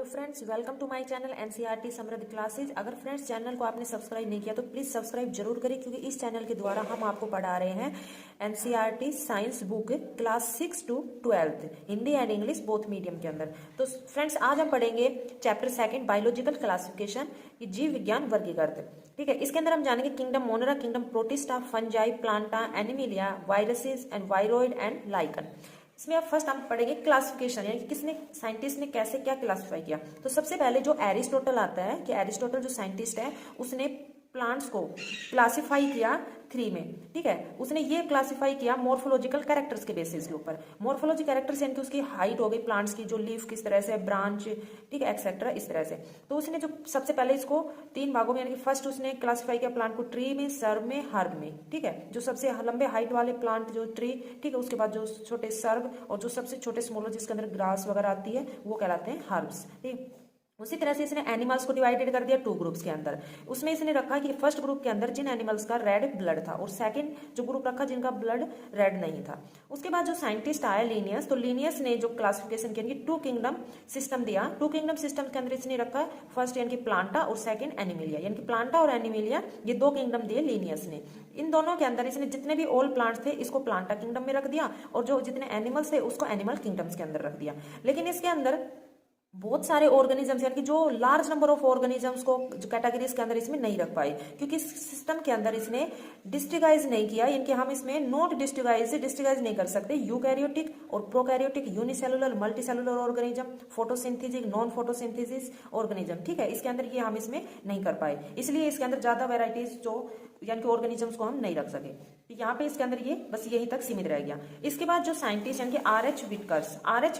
Friends, welcome to my channel NCERT Samriddh classes. अगर friends channel को आपने सब्सक्राइब नहीं किया तो प्लीज सब्सक्राइब जरूर करें, क्योंकि इस चैनल के द्वारा हम आपको पढ़ा रहे हैं NCERT science book class 6 to 12 Hindi and English both medium के अंदर। तो फ्रेंड्स आज हम पढ़ेंगे चैप्टर 2 बायोलॉजिकल क्लासिफिकेशन, जीव विज्ञान वर्गीकृत। ठीक है, इसके अंदर हम जानेंगे kingdom Monera, kingdom Protista, Fungi, Plantae, Animalia, viruses and viroid and lichen. इसमें अब फर्स्ट हम पढ़ेंगे क्लासिफिकेशन, यानी किसने साइंटिस्ट ने कैसे क्या क्लासिफाई किया। तो सबसे पहले जो एरिस्टोटल आता है कि एरिस्टोटल जो साइंटिस्ट है उसने प्लांट्स को क्लासिफाई किया 3 में। ठीक है, उसने ये क्लासिफाई किया मॉर्फोलॉजिकल कैरेक्टर्स के बेसिस के ऊपर। मॉर्फोलॉजी कैरेक्टर्स यानी कि उसकी हाइट हो गई, प्लांट्स की जो लीफ किस तरह से, ब्रांच, ठीक है, एक्सेट्रा, इस तरह से। तो उसने जो सबसे पहले इसको 3 भागों में, यानी कि फर्स्ट उसने क्लासिफाई किया प्लांट को ट्री में, सर्व में, हर्ब में। ठीक है, जो सबसे लंबे हाइट वाले प्लांट जो ट्री, ठीक है, उसके बाद जो छोटे सर्व और जो सबसे छोटे स्मॉलर जिसके अंदर ग्रास वगैरह आती है वो कहलाते हैं हर्ब्स। ठीक, उसी तरह से इसने एनिमल्स को डिवाइडेड कर दिया 2 ग्रुप्स के अंदर। उसमें इसने रखा कि फर्स्ट ग्रुप के अंदर जिन एनिमल्स का रेड ब्लड था और सेकंड जो ग्रुप रखा जिनका ब्लड रेड नहीं था। उसके बाद जो साइंटिस्ट आया लीनियस, तो लीनियस ने जो क्लासिफिकेशन की 2 किंगडम सिस्टम दिया। 2 किंगडम सिस्टम के अंदर इसने रखा फर्स्ट यानी कि प्लांटा और सेकंड एनिमिलिया, यानी कि प्लांटा और एनिमिलिया ये 2 किंगडम दिए लीनियस ने। इन दोनों के अंदर इसने जितने भी ऑल प्लांट्स थे इसको प्लांटा किंगडम में रख दिया और जो जितने एनिमल्स थे उसको एनिमल किंगडम्स के अंदर रख दिया। लेकिन इसके अंदर बहुत सारे ऑर्गेनिजम्स यानी कि जो लार्ज नंबर ऑफ ऑर्गेनिजम्स को जो कैटेगरीज के अंदर इसमें नहीं रख पाए, क्योंकि इस सिस्टम के अंदर इसने डिस्ट्रिगाइज नहीं किया, यानी कि हम इसमें नॉट डिस्ट्रिगाइज नहीं कर सकते यूकैरियोटिक और prokaryotic, unicellular, multicellular organism, photosynthetic, non photosynthesis organism. ठीक है, इसके अंदर ये हम इसमें नहीं कर पाए, इसलिए इसके अंदर ज्यादा वेराइटीज जो यानी कि ऑर्गेनिजम्स को हम नहीं रख सके। यहाँ पे इसके अंदर ये बस यहीं तक सीमित रह गया। इसके बाद जो साइंटिस्ट यानी कि आर.एच.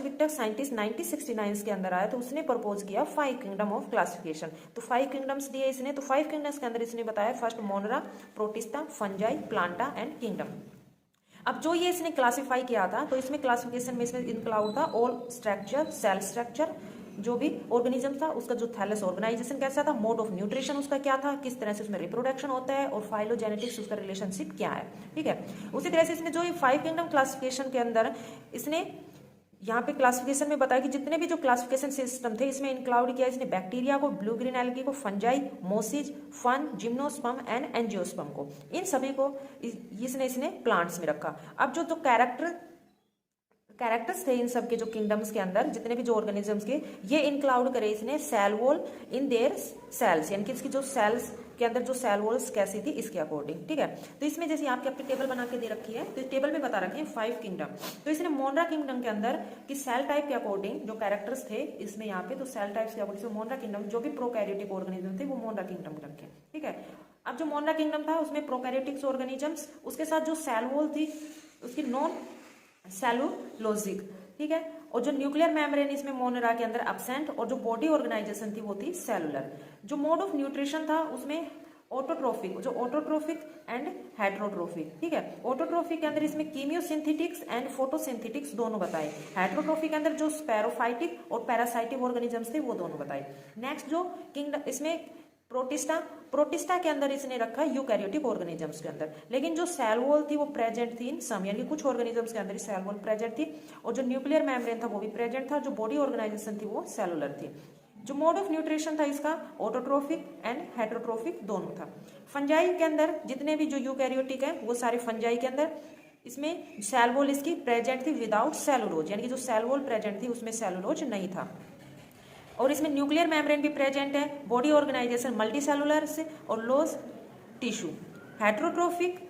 विक्टर्स साइंटिस्ट 1969 के अंदर आया, तो उसने प्रपोज किया 5 किंगडम ऑफ क्लासिफिकेशन। तो 5 किंगडम्स दिए इसने। तो 5 किंगडम्स के अंदर इसने बताया first Monera, protista, Fungi, Plantae and kingdom. अब जो ये इसने क्लासिफाई किया था, तो इसमें क्लासिफिकेशन में इसमें इंक्लूड था ऑल स्ट्रक्चर, सेल स्ट्रक्चर, जो भी ऑर्गेनिज्म था उसका जो थैलस ऑर्गेनाइजेशन कैसा था, मोड ऑफ न्यूट्रिशन उसका क्या था, किस तरह से उसमें रिप्रोडक्शन होता है, और फाइलोजेनेटिक्स उसका रिलेशनशिप क्या है। ठीक है, उसी तरह से इसने जो 5 किंगडम क्लासिफिकेशन के अंदर इसने यहाँ पे क्लासिफिकेशन में बताया कि जितने भी जो क्लासिफिकेशन सिस्टम थे इसमें इंक्लूड किया इसने बैक्टीरिया को, ब्लू ग्रीन एल्गी को, fungi, mosses, ferns, gymnosperm and angiosperm को, इन सभी को इसने प्लांट्स में रखा। अब जो कैरेक्टर्स थे इन सब के जो किंगडम्स के अंदर जितने भी जो ऑर्गेनिजम्स के, ये इंक्लूड करे इसने cell wall in their cells, यानी कि इसकी जो सेल्स के अंदर जो सेल वॉल्स कैसी थी इसके अकॉर्डिंग। ठीक है, तो इसमें जैसे आपके अपनी टेबल बना के दे रखी है, तो इस टेबल में बता रखे हैं 5 किंगडम। तो इसने मोनेरा किंगडम के अंदर कि सेल टाइप के अकॉर्डिंग जो कैरेक्टर्स थे इसमें यहाँ पे, तो सेल टाइप्स के अकॉर्डिंग मोनेरा किंगडम जो भी प्रोकैरियोटिक ऑर्गेनिज्म थे वो मोनेरा किंगडम में रखे। ठीक है, अब जो मोनेरा किंगडम था उसमें प्रोकैरियोटिक्स ऑर्गेनिजम्स, उसके साथ जो सेल वॉल थी उसकी नॉन सेलुलोजिक। ठीक है, और जो न्यूक्लियर मेम्ब्रेन इसमें मोनेरा के अंदर एब्सेंट, और जो बॉडी ऑर्गेनाइजेशन थी वो थी सेलुलर। जो मोड ऑफ न्यूट्रिशन था उसमें ऑटोट्रोफिक एंड हेट्रोट्रोफिक। ठीक है, ऑटोट्रोफिक के अंदर इसमें कीमियोसिंथेटिक्स एंड फोटोसिंथेटिक्स दोनों बताए। हेट्रोट्रोफिक के अंदर जो स्पैरोफाइटिक और पैरासाइटिक ऑर्गेनिजम्स थे वो दोनों बताए। नेक्स्ट जो किंगडम इसमें प्रोटिस्टा के अंदर इसने रखा यूकैरियोटिक ऑर्गेनिजम्स के अंदर, लेकिन जो सेल वॉल थी वो प्रेजेंट थी इन सम, यानी कि कुछ ऑर्गेनिजम्स के अंदर सेल वॉल प्रेजेंट थी, और जो न्यूक्लियर मेम्ब्रेन था वो भी प्रेजेंट था, जो बॉडी ऑर्गेनाइजेशन थी वो सेलुलर थी। जो मोड ऑफ न्यूट्रिशन था इसका ऑटोट्रोफिक एंड हेट्रोट्रोफिक दोनों था। फंजाई के अंदर जितने भी जो यूकैरियोटिक है वो सारे फंजाई के अंदर, इसमें सेल वॉल इसकी प्रेजेंट थी विदाउट सेलुलोज, यानी कि जो सेल वॉल प्रेजेंट थी उसमें सेलुलोज नहीं था। और इसमें न्यूक्लियर मेम्ब्रेन भी प्रेजेंट है, बॉडी ऑर्गेनाइजेशन मल्टी सेलुलर से और लोज टिश्यू। हेट्रोट्रोफिक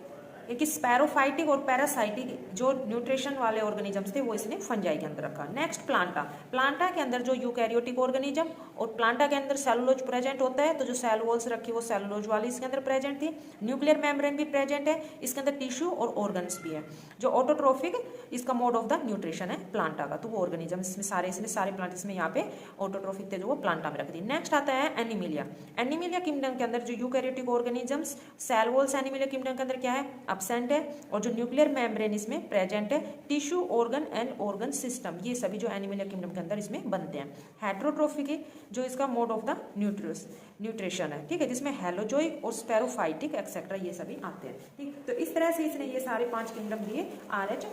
कि स्पैरोफाइटिक और पैरासाइटिक जो न्यूट्रिशन वाले ऑर्गेनिजम्स थे वो इसने फंजाई के अंदर रखा। नेक्स्ट प्लांटा के अंदर जो यूकैरियोटिक ऑर्गेनिज्म, और प्लांटा के अंदर सेलुलोज प्रेजेंट होता है, तो जो सेल वॉल्स रखी वो सेलुलोज वाली इसके अंदर प्रेजेंट थी। न्यूक्लियर मेम्ब्रेन भी प्रेजेंट है, इसके अंदर टिश्यू और ऑर्गन्स भी है। जो ऑटोट्रोफिक इसका मोड ऑफ द न्यूट्रिशन है प्लांटा का, तो वो ऑर्गेनिज्म इसमें सारे प्लांट इसमें यहाँ पे ऑटोट्रोफिक थे जो वो प्लांटा में रख दी। नेक्स्ट आता है एनिमिलिया किंगडम के अंदर जो eukaryotic organisms, cell walls Animalia kingdom के अंदर क्या है एब्सेंट है, और जो न्यूक्लियर मेम्ब्रेन इसमें प्रेजेंट है, tissue, organ and organ system, ये सभी जो एनिमल किंगडम के अंदर इसमें बनते हैं। हेट्रोट्रोफिक जो इसका मोड ऑफ द न्यूट्रिशन है, ठीक है, जिसमें हेलोजोइक और स्पैरोफाइटिक एक्सेट्रा ये सभी आते हैं। ठीक, तो इस तरह से इसने ये सारे 5 किंगडम दिए आर.एच.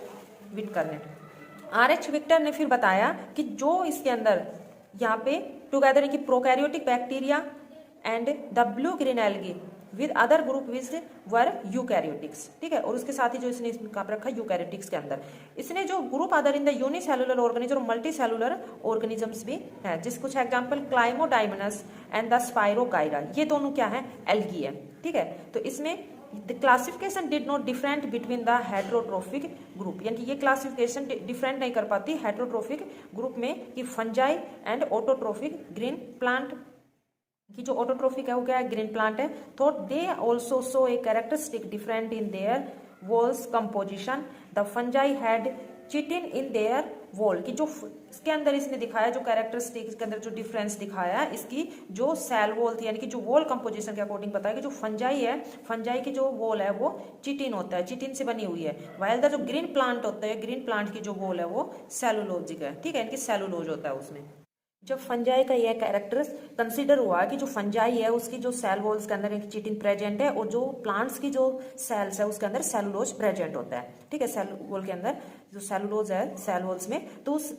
विक्टर ने फिर बताया कि जो इसके अंदर यहाँ पे टुगेदर इनकी prokaryotic bacteria and the blue green algae with other group which were eukaryotics, ठीक है। और उसके साथ ही जो इसने कहा रखा यूकैरियोटिक्स के अंदर इसने जो group other in the unicellular organism और मल्टी सेलुलर ऑर्गेनिजम्स भी है, जिस कुछ एग्जांपल क्लाइमोडाइमनस एंड द स्पाइरोगाइरा, ये दोनों क्या है, एल्गी है, ठीक है। तो इसमें the classification did not different between the heterotrophic group, यानी कि ये क्लासिफिकेशन डिफरेंट नहीं कर पाती हेटेरोट्रोफिक ग्रुप में कि fungi and autotrophic green plant कि जो ऑटोट्रोफिक है वो क्या है, ग्रीन प्लांट है। तो they also show a characteristic different in their walls composition. The fungi had chitin in their wall, कि जो इसके अंदर इसने दिखाया जो कैरेक्टरिस्टिक इसके अंदर जो डिफरेंस दिखाया इसकी जो सेल वॉल थी, यानी कि जो वॉल कंपोजिशन के अकॉर्डिंग बताया कि जो फंजाई है, फंजाई की जो वॉल है वो चिटिन होता है, चिटिन से बनी हुई है। वाइल द जो ग्रीन प्लांट होता है, ग्रीन प्लांट की जो वॉल है वो सेलुलोजिक है, ठीक है, इनकी सेलुलोज होता है उसमें। जब फंजाई का यह कैरेक्टर कंसीडर हुआ कि जो फंजाई है उसकी जो सेल वॉल्स के अंदर एक चिटिन प्रेजेंट है और जो प्लांट्स की जो सेल्स है उसके अंदर सेलुलोज प्रेजेंट होता है, ठीक है, सेल वॉल के अंदर जो सेलुलोज है सेल वॉल्स में, तो उस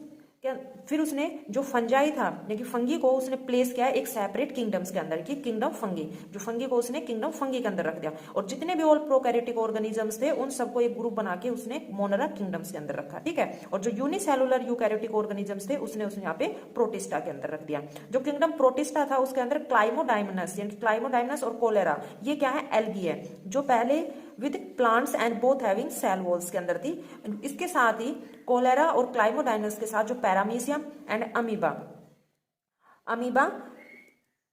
फिर उसने जो फंजाई था यानी कि फंगी को उसने प्लेस किया एक सेपरेट किंगडम्स के अंदर, कि किंगडम फंगी, जो फंगी को उसने किंगडम फंगी के अंदर रख दिया। और जितने भी ऑल प्रोकैरियोटिक ऑर्गेनिजम्स थे उन सबको एक ग्रुप बना के उसने मोनरा किंगडम्स के अंदर रखा, ठीक है। और जो यूनिसेलुलर यूकैरियोटिक ऑर्गेनिजम्स थे उसने यहाँ पे प्रोटिस्टा के अंदर रख दिया। जो किंगडम प्रोटिस्टा था उसके अंदर क्लाइमोडाइमनस, यानी क्लाइमोडाइमनस और कोलेरा, ये क्या है, एल्गी है, जो पहले with plants and both having cell walls के अंदर थी। इसके साथ ही कोलेरा और क्लाइमोडाइमनस के साथ जो पैरामीशियम एंड अमीबा,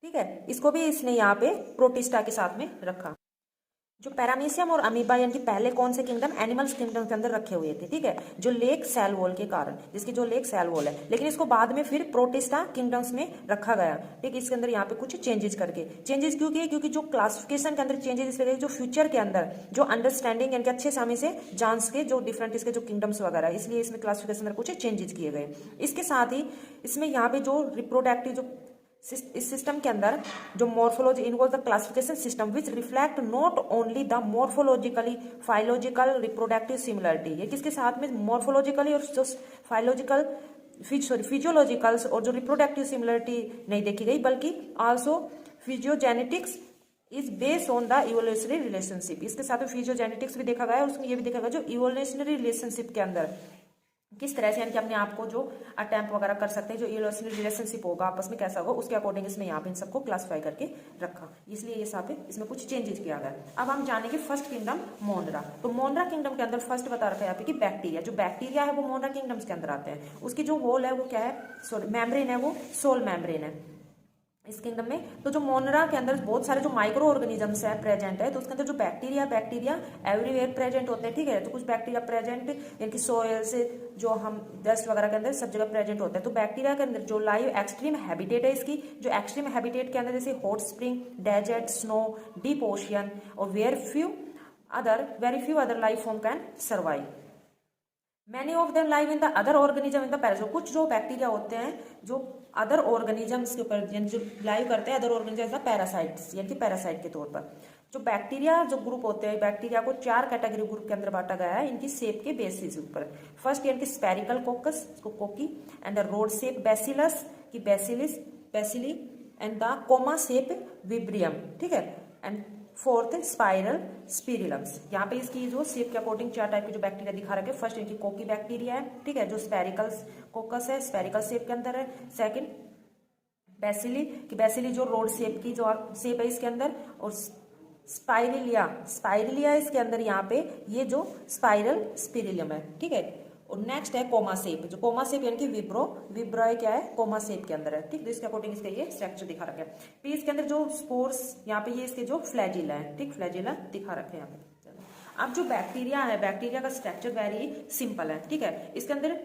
ठीक है, इसको भी इसने यहाँ पे प्रोटिस्टा के साथ में रखा। जो पैरामीशियम और अमीबा यानी कि पहले कौन से किंगडम, एनिमल्स किंगडम के अंदर रखे हुए थे, ठीक है, जो लेक सेल वॉल के कारण, जिसकी जो लेक सेल वॉल है, लेकिन इसको बाद में फिर प्रोटिस्टा किंगडम्स में रखा गया, ठीक है। इसके अंदर यहाँ पे कुछ चेंजेस करके, चेंजेस क्यों किए, क्योंकि जो क्लासिफिकेशन के अंदर चेंजेस इसलिए जो फ्यूचर के अंदर जो अंडरस्टैंडिंग यानी कि अच्छे समय से जान सके जो डिफरेंट इसके जो किंगडम्स वगैरह, इसलिए इसमें क्लासिफिकेशन में कुछ चेंजेस किए गए। इसके साथ ही इसमें यहाँ पे जो रिप्रोडक्टिव जो इस सिस्टम के अंदर जो morphology involve the classification system which reflect not only the morphologically physiological reproductive similarity, ये किसके साथ में मॉर्फोलॉजिकली और जो फाइलोजिकल फिजियोलॉजिकल्स और जो रिप्रोडक्टिव सिमिलरिटी नहीं देखी गई, बल्कि also phylogenetics is based on the evolutionary relationship, इसके साथ में फिजियोजेनेटिक्स भी देखा गया है, उसमें ये भी देखा गया जो इवोल्यूशनरी रिलेशनशिप के अंदर किस तरह से यानी कि अपने आप को जो अटेम्प्ट वगैरह कर सकते हैं, जो इवोल्यूशनरी रिलेशनशिप होगा आपस में कैसा होगा, उसके अकॉर्डिंग इसमें यहाँ पे इन सबको क्लासिफाई करके रखा, इसलिए ये सब इसमें कुछ चेंजेस किया गया। अब हम जानेंगे फर्स्ट किंगडम मोनरा। तो मोनरा किंगडम के अंदर फर्स्ट बता रखा है यहाँ पे कि बैक्टीरिया, जो बैक्टीरिया है वो मोनरा किंगडम्स के अंदर आते हैं। उसकी जो वॉल है वो क्या है, सॉरी मेम्ब्रेन है, वो सोल मेम्ब्रेन है इस किंगडम में। तो जो मोनरा के अंदर बहुत सारे जो माइक्रो ऑर्गेनिजम्स है प्रेजेंट है, तो उसके अंदर जो बैक्टीरिया एवरीवेयर प्रेजेंट होते हैं, ठीक है। तो कुछ बैक्टीरिया प्रेजेंट यानी सॉइल से जो हम डस्ट वगैरह के अंदर सब जगह प्रेजेंट होता है। तो बैक्टीरिया के अंदर जो लाइव एक्सट्रीम हैबिटेट है इसकी, जो एक्सट्रीम हैबिटेट के अंदर जैसे hot spring, desert, snow, deep ocean और very few other life form can survive. Many of them live in the other organism in the parasite, कुछ जो बैक्टीरिया होते हैं जो अदर ऑर्गेनिजम्स के ऊपर यानी जो लाइव करते हैं अदर ऑर्गेनिजम्स पैरासाइट्स, यानी कि पैरासाइट के तौर पर। जो बैक्टीरिया जो ग्रुप होते हैं, बैक्टीरिया को 4 कैटेगरी ग्रुप के अंदर बांटा गया है इनकी शेप के बेसिस ऊपर। फर्स्ट यानी कि स्पेरिकल कोकस, इसको cocci, and the rod shape bacillus की bacilli, and the comma shape vibrium, ठीक है, एंड फोर्थ स्पाइरल स्पिरिलम्स। यहाँ पे इसकी जो शेप के अकॉर्डिंग 4 टाइप के जो बैक्टीरिया दिखा रखे। फर्स्ट इनकी कोकी बैक्टीरिया है, ठीक है, जो स्पेरिकल कोकस है, स्पेरिकल शेप के अंदर है। सेकंड बैसिली जो रोड शेप की जो शेप है इसके अंदर, और स्पाइरिलिया इसके अंदर यहाँ पे ये जो स्पाइरल स्पिरिलम है, ठीक है। और नेक्स्ट है कोमा शेप, जो कोमा शेप यानी कि विब्रो क्या है, कोमा शेप के अंदर है, ठीक है। इसके अकॉर्डिंग इसका ये स्ट्रक्चर दिखा रखा है। फिर इसके अंदर जो स्पोर्स यहाँ पे ये इसके जो फ्लैजिला है, ठीक, फ्लैजिला दिखा रखे हैं यहाँ पे। अब जो बैक्टीरिया है, बैक्टीरिया का स्ट्रक्चर वेरी सिंपल है, ठीक है। इसके अंदर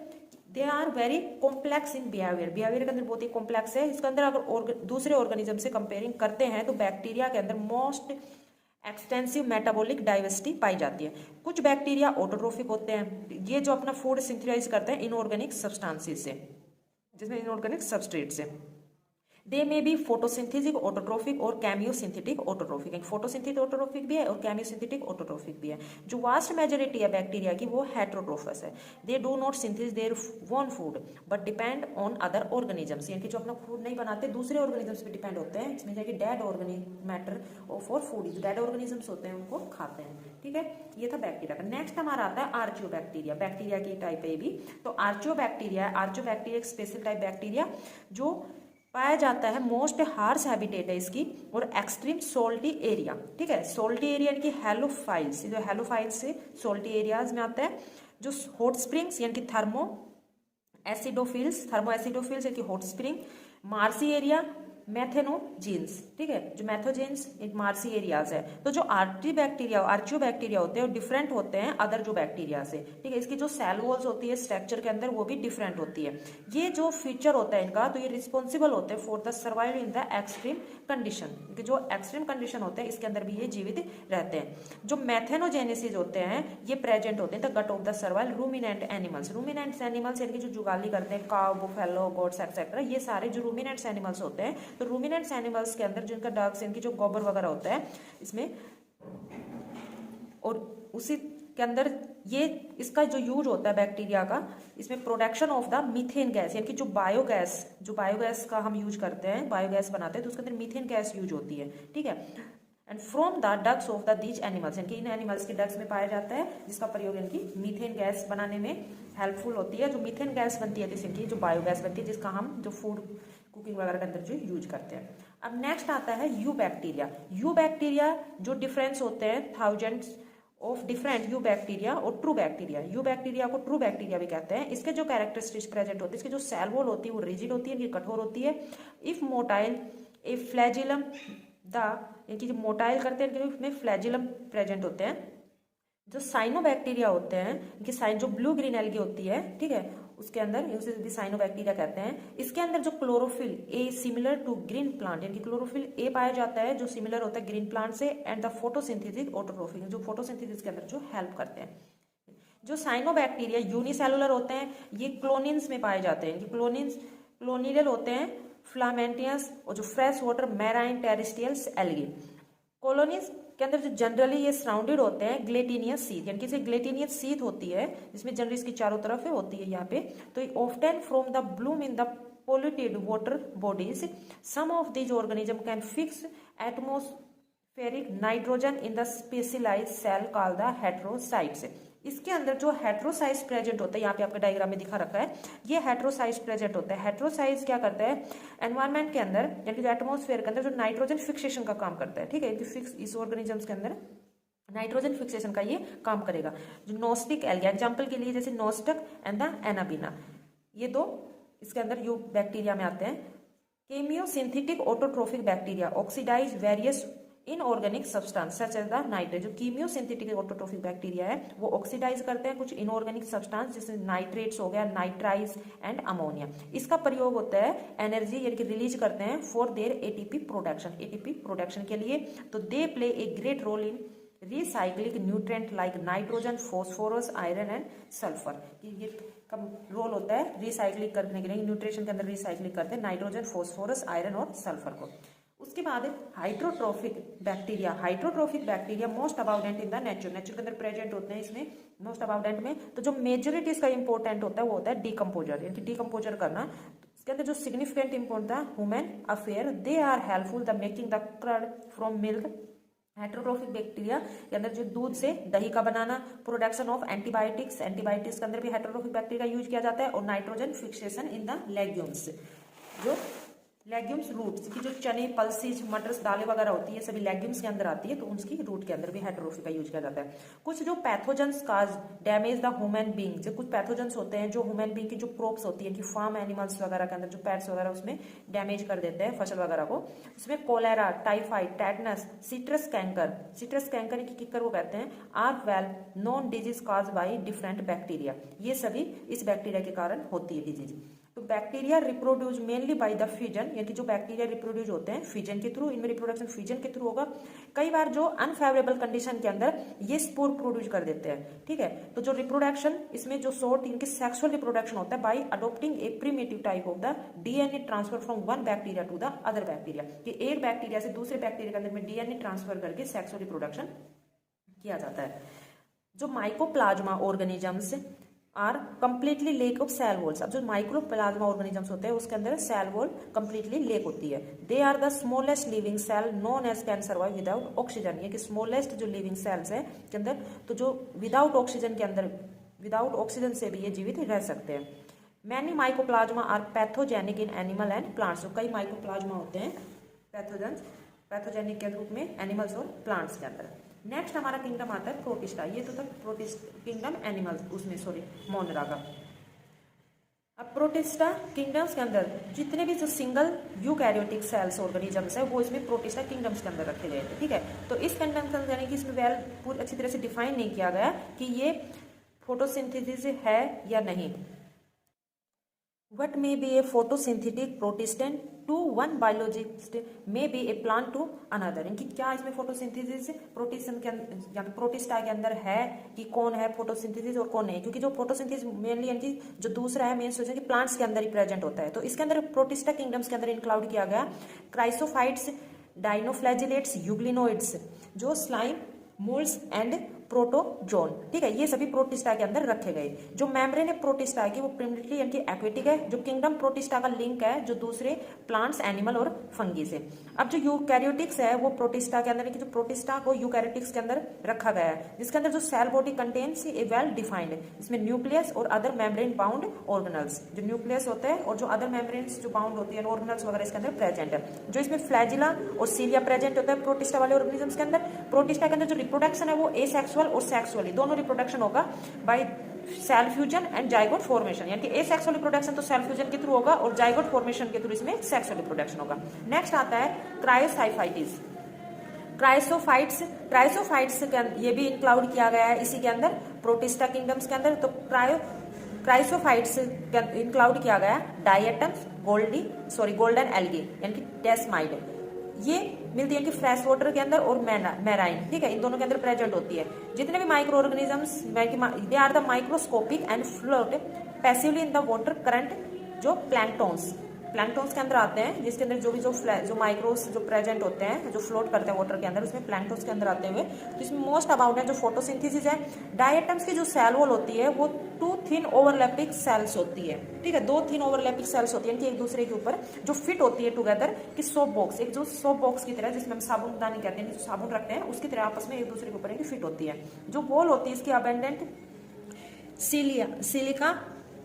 they are very complex in behaviour के अंदर बहुत ही कॉम्प्लेक्स है। इसके अंदर अगर दूसरे ऑर्गेनिज्म से कंपेयरिंग करते हैं तो बैक्टीरिया के अंदर मोस्ट एक्सटेंसिव मेटाबॉलिक डाइवर्सिटी पाई जाती है। कुछ बैक्टीरिया ऑटोट्रोफिक होते हैं, ये जो अपना फूड सिंथेसाइज करते हैं इनऑर्गेनिक सब्सटेंसेस से, जिसमें इनऑर्गेनिक सबस्ट्रेट से। दे में बी फोटोसिंथेटिक ऑटोट्रोफिक और कैमियोसिंथेटिक ऑटोट्रोफिक। फोटोसिंथेटिक ऑटोट्रोफिक भी है और कैमियोसिंथेटिक ऑटोट्रोफिक भी है। जो वास्ट मेजोरिटी है बैक्टीरिया की वो हेट्रोट्रोफस है। They do not synthesis their own food but depend on other organisms, यानी कि जो अपना फूड नहीं बनाते दूसरे ऑर्गेनिजम्स पे डिपेंड होते हैं। इसमें जाके dead organism matter for food, जो डेड ऑर्गेनिजम्स होते हैं उनको खाते हैं। ठीक है, ये था बैक्टीरिया का। नेक्स्ट हमारा आता है आर्चियोबैक्टीरिया। बैक्टीरिया की टाइप है ये भी। तो आर्चियोबैक्टीरिया एक स्पेशल टाइप बैक्टीरिया जो पाया जाता है, मोस्ट हार्श हैबिटेट है इसकी और एक्सट्रीम सोल्टी एरिया। ठीक है, सोल्टी एरिया यानी कि हेलोफाइल्स, जो हेलोफाइल्स से सोल्टी एरियाज में आता है। जो हॉट स्प्रिंग्स यानी कि थर्मो एसिडोफिल्स यानी कि हॉट स्प्रिंग, मार्सी एरिया, मैथेनोजीन्स। ठीक है, जो मैथोजेंस एक मार्सी एरियाज है। तो जो आर्चियोबैक्टीरिया होते हैं वो डिफरेंट होते हैं अदर जो बैक्टीरिया से। ठीक है, इसकी जो सेल वॉल्स होती है स्ट्रक्चर के अंदर वो भी डिफरेंट होती है। ये जो फीचर होता है इनका, तो ये रिस्पॉन्सिबल होते हैं for the survival in the extreme condition. जो एक्सट्रीम कंडीशन होते हैं इसके अंदर भी ये जीवित रहते हैं। जो मैथेनोजेनेसिस होते हैं ये प्रेजेंट होते हैं the gut of the survival ruminant animals. Ruminant animals यानी कि जो जुगाली करते हैं, काउ, बुफेलो, गोट्स एक्सेट्रा, ये सारे जो रूमिनेंट्स एनिमल्स होते हैं। तो रूमिनेंट्स एनिमल्स के अंदर जिनका डग्स, इनकी जो गोबर वगैरह होता है इसमें, और उसी के अंदर ये इसका जो यूज होता है बैक्टीरिया का, इसमें production of the methane gas, यानी कि जो बायोगैस का हम यूज करते हैं, बायोगैस बनाते हैं तो उसके अंदर मीथेन गैस यूज होती है। ठीक है, and from the dogs of the these animals, यानी कि इन एनिमल्स के डग्स में पाया जाता है, जिसका प्रयोग इनकी मीथेन गैस बनाने में हेल्पफुल होती है। जो मीथेन गैस बनती है इनकी जो बायोगैस बनती है, जिसका हम जो फूड कुकिंग वगैरह के अंदर जो यूज करते हैं। अब नेक्स्ट आता है यू बैक्टीरिया जो डिफरेंस होते हैं thousands of different you bacteria और ट्रू बैक्टीरिया। यू बैक्टीरिया को ट्रू बैक्टीरिया भी कहते हैं। इसके जो कैरेक्टरिस्टिक्स प्रेजेंट होते हैं, इसकी जो सेल वॉल होती है वो रिजिड होती है, ये कठोर होती है। इफ मोटाइल ए फ्लैजिलम इनकी जो मोटाइल करते हैं इसमें फ्लैजिलम प्रेजेंट होते हैं। जो साइनोबैक्टीरिया होते हैं इनकी साइन जो ब्लू ग्रीन एल्गी होती है, ठीक है, उसके अंदर उसे भी साइनोबैक्टीरिया कहते हैं। इसके अंदर जो chlorophyll a similar to green plant, यानी कि क्लोरोफिल ए पाया जाता है जो सिमिलर होता है ग्रीन प्लांट से। एंड द फोटोसिंथेसिस ऑटोट्रोफिक, जो फोटोसिंथेसिस के अंदर जो हेल्प करते हैं। जो साइनोबैक्टीरिया यूनिसेलुलर होते हैं, ये क्लोनिन्स में पाए जाते हैं। क्लोनिडल होते हैं, फ्लामेंटियस और जो fresh water marine terrestrials algae. Colonies के अंदर जो जनरली ये सराउंडेड होते हैं ग्लेटिनियस सीथ, यानी कि ग्लेटिनियस सीथ होती है जिसमें जनरली इसकी चारों तरफ है होती है यहाँ पे। तो often from the Bloom in the polluted water bodies, some of these organisms can fix atmospheric nitrogen in the specialized cell called the heterocytes. इसके अंदर जो हेट्रोसाइट्स प्रेजेंट होता है, यहाँ पे आपके डायग्राम में दिखा रखा है, ये हेट्रोसाइट्स प्रेजेंट होता है। हेट्रोसाइट्स क्या करता है, एनवायरनमेंट के अंदर यानी कि जो एटमॉस्फेयर के अंदर जो नाइट्रोजन फिक्सेशन का काम करता है। ठीक है, फिक्स इस ऑर्गेनिजम्स के अंदर नाइट्रोजन फिक्सेशन का ये काम करेगा। जो नोस्टिक एल्गी, एग्जाम्पल के लिए जैसे नोस्टक एंड द एनाबिना, ये दो इसके अंदर यू बैक्टीरिया में आते हैं। Chemosynthetic autotrophic bacteria oxidize various inorganic substance such as the nitrate. जो कीमियोसिंथेटिक ऑटोट्रोफिक बैक्टीरिया है वो ऑक्सीडाइज करते हैं कुछ इनऑर्गेनिक सब्सटेंस, जैसे नाइट्रेट्स हो गया, नाइट्राइज एंड अमोनिया। इसका प्रयोग होता है एनर्जी यानी कि रिलीज करते हैं फॉर देयर एटीपी प्रोडक्शन के लिए। तो they play a great role in recycling nutrient like nitrogen, phosphorus, iron and sulphur. ये कम रोल होता है रिसाइक्लिंग करने के लिए, न्यूट्रिशन के अंदर रिसाइक्लिंग करते हैं नाइट्रोजन, फॉस्फोरस, आयरन और सल्फर को। उसके बाद heterotrophic bacteria most abundant in the nature के अंदर प्रेजेंट होते हैं इसमें मोस्ट अबाउडेंट में। तो जो मेजोरिटी इसका इंपॉर्टेंट होता है वो होता है डीकम्पोजर, यानी कि डीकम्पोजर करना। इसके अंदर जो सिग्निफिकेंट इंपॉर्टेंट था human affair, they are helpful the making the curd from milk. Heterotrophic bacteria के अंदर जो दूध से दही का बनाना, प्रोडक्शन ऑफ एंटीबायोटिक्स के अंदर भी हेट्रोट्रोफिक बैक्टीरिया यूज किया जाता है। और nitrogen fixation in the legumes, जो लेग्यूम्स रूट्स की जो चने, पल्सेस, मटर्स, दालें वगैरह होती है सभी लेग्यूम्स के अंदर आती है, तो उसकी रूट के अंदर भी हेट्रोट्रोफिक का यूज किया जाता है। कुछ जो pathogens cause damage the human being, जो कुछ पैथोजेंस होते हैं जो ह्यूमन बीइंग की जो क्रॉप्स होती है कि फार्म एनिमल्स वगैरह के अंदर जो पेट्स वगैरह उसमें डैमेज कर देते हैं फसल वगैरह को। उसमें cholera, typhoid, tetanus, citrus canker की किक्कर को कहते हैं, are well known disease caused by different bacteria. ये सभी इस बैक्टीरिया के कारण होती है डिजीज। तो bacteria reproduce mainly by the fission, यानी कि जो बैक्टीरिया रिप्रोड्यूस होते हैं फिजन के थ्रू, इनमें रिप्रोडक्शन फिजन के थ्रू होगा। कई बार जो अनफेवरेबल कंडीशन के अंदर ये स्पोर प्रोड्यूस कर देते हैं, ठीक है। तो जो रिप्रोडक्शन इसमें जो सोर्ट इनके सेक्सुअल रिप्रोडक्शन होता है by adopting a primitive type of the DNA transfer from one bacteria to the other bacteria, कि एक बैक्टीरिया से दूसरे बैक्टीरिया के अंदर में डीएनए ट्रांसफर करके सेक्सुअल रिप्रोडक्शन किया जाता है। जो mycoplasma organisms are completely lack of cell walls. अब जो माइक्रोप्लाज्मा ऑर्गेनिजम्स होते हैं उसके अंदर सेल वॉल कंप्लीटली लेक होती है। They are the smallest living cell known as can survive without oxygen, ये कि स्मॉलेस्ट जो लिविंग सेल्स है के अंदर, तो जो विदाउट ऑक्सीजन के अंदर, विदाउट ऑक्सीजन से भी ये जीवित रह सकते हैं। Many mycoplasma are pathogenic in animal and plants. तो कई माइकोप्लाज्मा होते हैं पैथोजेनिक के रूप में एनिमल्स और प्लांट्स के अंदर। नेक्स्ट हमारा किंगडम आता है प्रोटिस्टा, ये तो तक प्रोटिस्ट किंगडम एनिमल्स उसमें सॉरी मोनरा का। अब प्रोटिस्टा किंगडम्स के अंदर जितने भी जो सिंगल यूकैरियोटिक सेल्स ऑर्गेनिजम्स है वो इसमें प्रोटिस्टा किंगडम्स के अंदर रखे गए थे, ठीक है। तो इस किंगडम के अंदर यानी कि इसमें वेल पूरी अच्छी तरह से डिफाइन नहीं किया गया कि ये फोटोसिंथेसिस है या नहीं। What may be a photosynthetic protist to one biologist may be a plant to another, इनकी क्या इसमें फोटोसिंथेसिस प्रोटिस्ट के अंदर, प्रोटिस्टा के अंदर है कि कौन है फोटोसिंथेसिस और कौन नहीं, क्योंकि जो फोटोसिंथेसिस मेनली यानी जो दूसरा है मेन सोचें कि प्लांट्स के अंदर ही प्रेजेंट होता है। तो इसके अंदर प्रोटिस्टा किंगडम्स के अंदर इंक्लूड किया गया क्राइसोफाइट्स, डाइनोफ्लैजिलेट्स, यूग्लिनोइड्स, जो स्लाइम, मोल्ड्स एंड प्रोटोजोन, ठीक है, ये सभी प्रोटिस्टा के अंदर रखे गए। जो मेम्ब्रेन है प्रोटिस्टा की वो प्रिमिटिवली यानी कि एक्वेटिक है। जो किंगडम प्रोटिस्टा का लिंक है जो दूसरे प्लांट्स, एनिमल और फंगी से। अब जो यूकैरियोटिक्स है वो प्रोटिस्टा के अंदर, जो प्रोटिस्टा को यूकैरियोटिक्स के अंदर रखा गया है, जिसके अंदर जो सेल बॉडी कंटेन्स ए वेल डिफाइंड, इसमें न्यूक्लियस और अदर मेम्ब्रेन बाउंड ऑर्गेनल्स, जो न्यूक्लियस होते हैं और जो अदर मेम्ब्रेन्स जो बाउंड होती है ऑर्गेनल्स वगैरह इसके अंदर प्रेजेंट है। जो इसमें फ्लैजिला और सीलिया प्रेजेंट होता है प्रोटिस्टा वाले ऑर्गेनिजम्स के अंदर। प्रोटिस्टा के अंदर जो रिप्रोडक्शन है वो एसेक्सुअल और सेक्सुअली दोनों रिप्रोडक्शन होगा by cell fusion and zygote formation, यानी कि एसेक्सुअल रिप्रोडक्शन तो सेल फ्यूजन के थ्रू होगा और जाइगोट फॉर्मेशन के थ्रू इसमें सेक्सुअल रिप्रोडक्शन होगा। नेक्स्ट आता है क्रायोसाइफाइटिस, क्राइसोफाइट्स ये भी इंक्लूड किया गया है इसी के अंदर प्रोटिस्टा किंगडम्स के अंदर। तो क्राइसोफाइट्स इंक्लूड किया गया डायटम्स, गोल्डन एल्गी यानी कि डेस्माइड, ये मिलती है कि फ्रेश वाटर के अंदर और मैराइन, ठीक है, इन दोनों के अंदर प्रेजेंट होती है। जितने भी micro organisms they are the microscopic and float passively in the water current, जो प्लैंक्टोन्स के अंदर आते हैं, जिसके अंदर जो माइक्रोस जो प्रेजेंट होते हैं जो फ्लोट करते हैं वाटर के अंदर, उसमें प्लैंक्टोन्स के अंदर आते हुए। तो इसमें मोस्ट अबाउट है जो फोटोसिंथेसिस है। डायटम्स की जो सेल वॉल होती है वो 2 थिन ओवरलैपिंग सेल्स होती है, ठीक है, 2 थिन ओवरलैपिंग सेल्स होती है कि एक दूसरे के ऊपर जो फिट होती है टुगेदर, कि सोप बॉक्स, एक जो सोप बॉक्स की तरह जिसमें हम साबुनदानी कहते हैं, जो साबुन रखते हैं उसकी तरह आपस में एक दूसरे के ऊपर फिट होती है। जो वॉल होती है इसकी abundant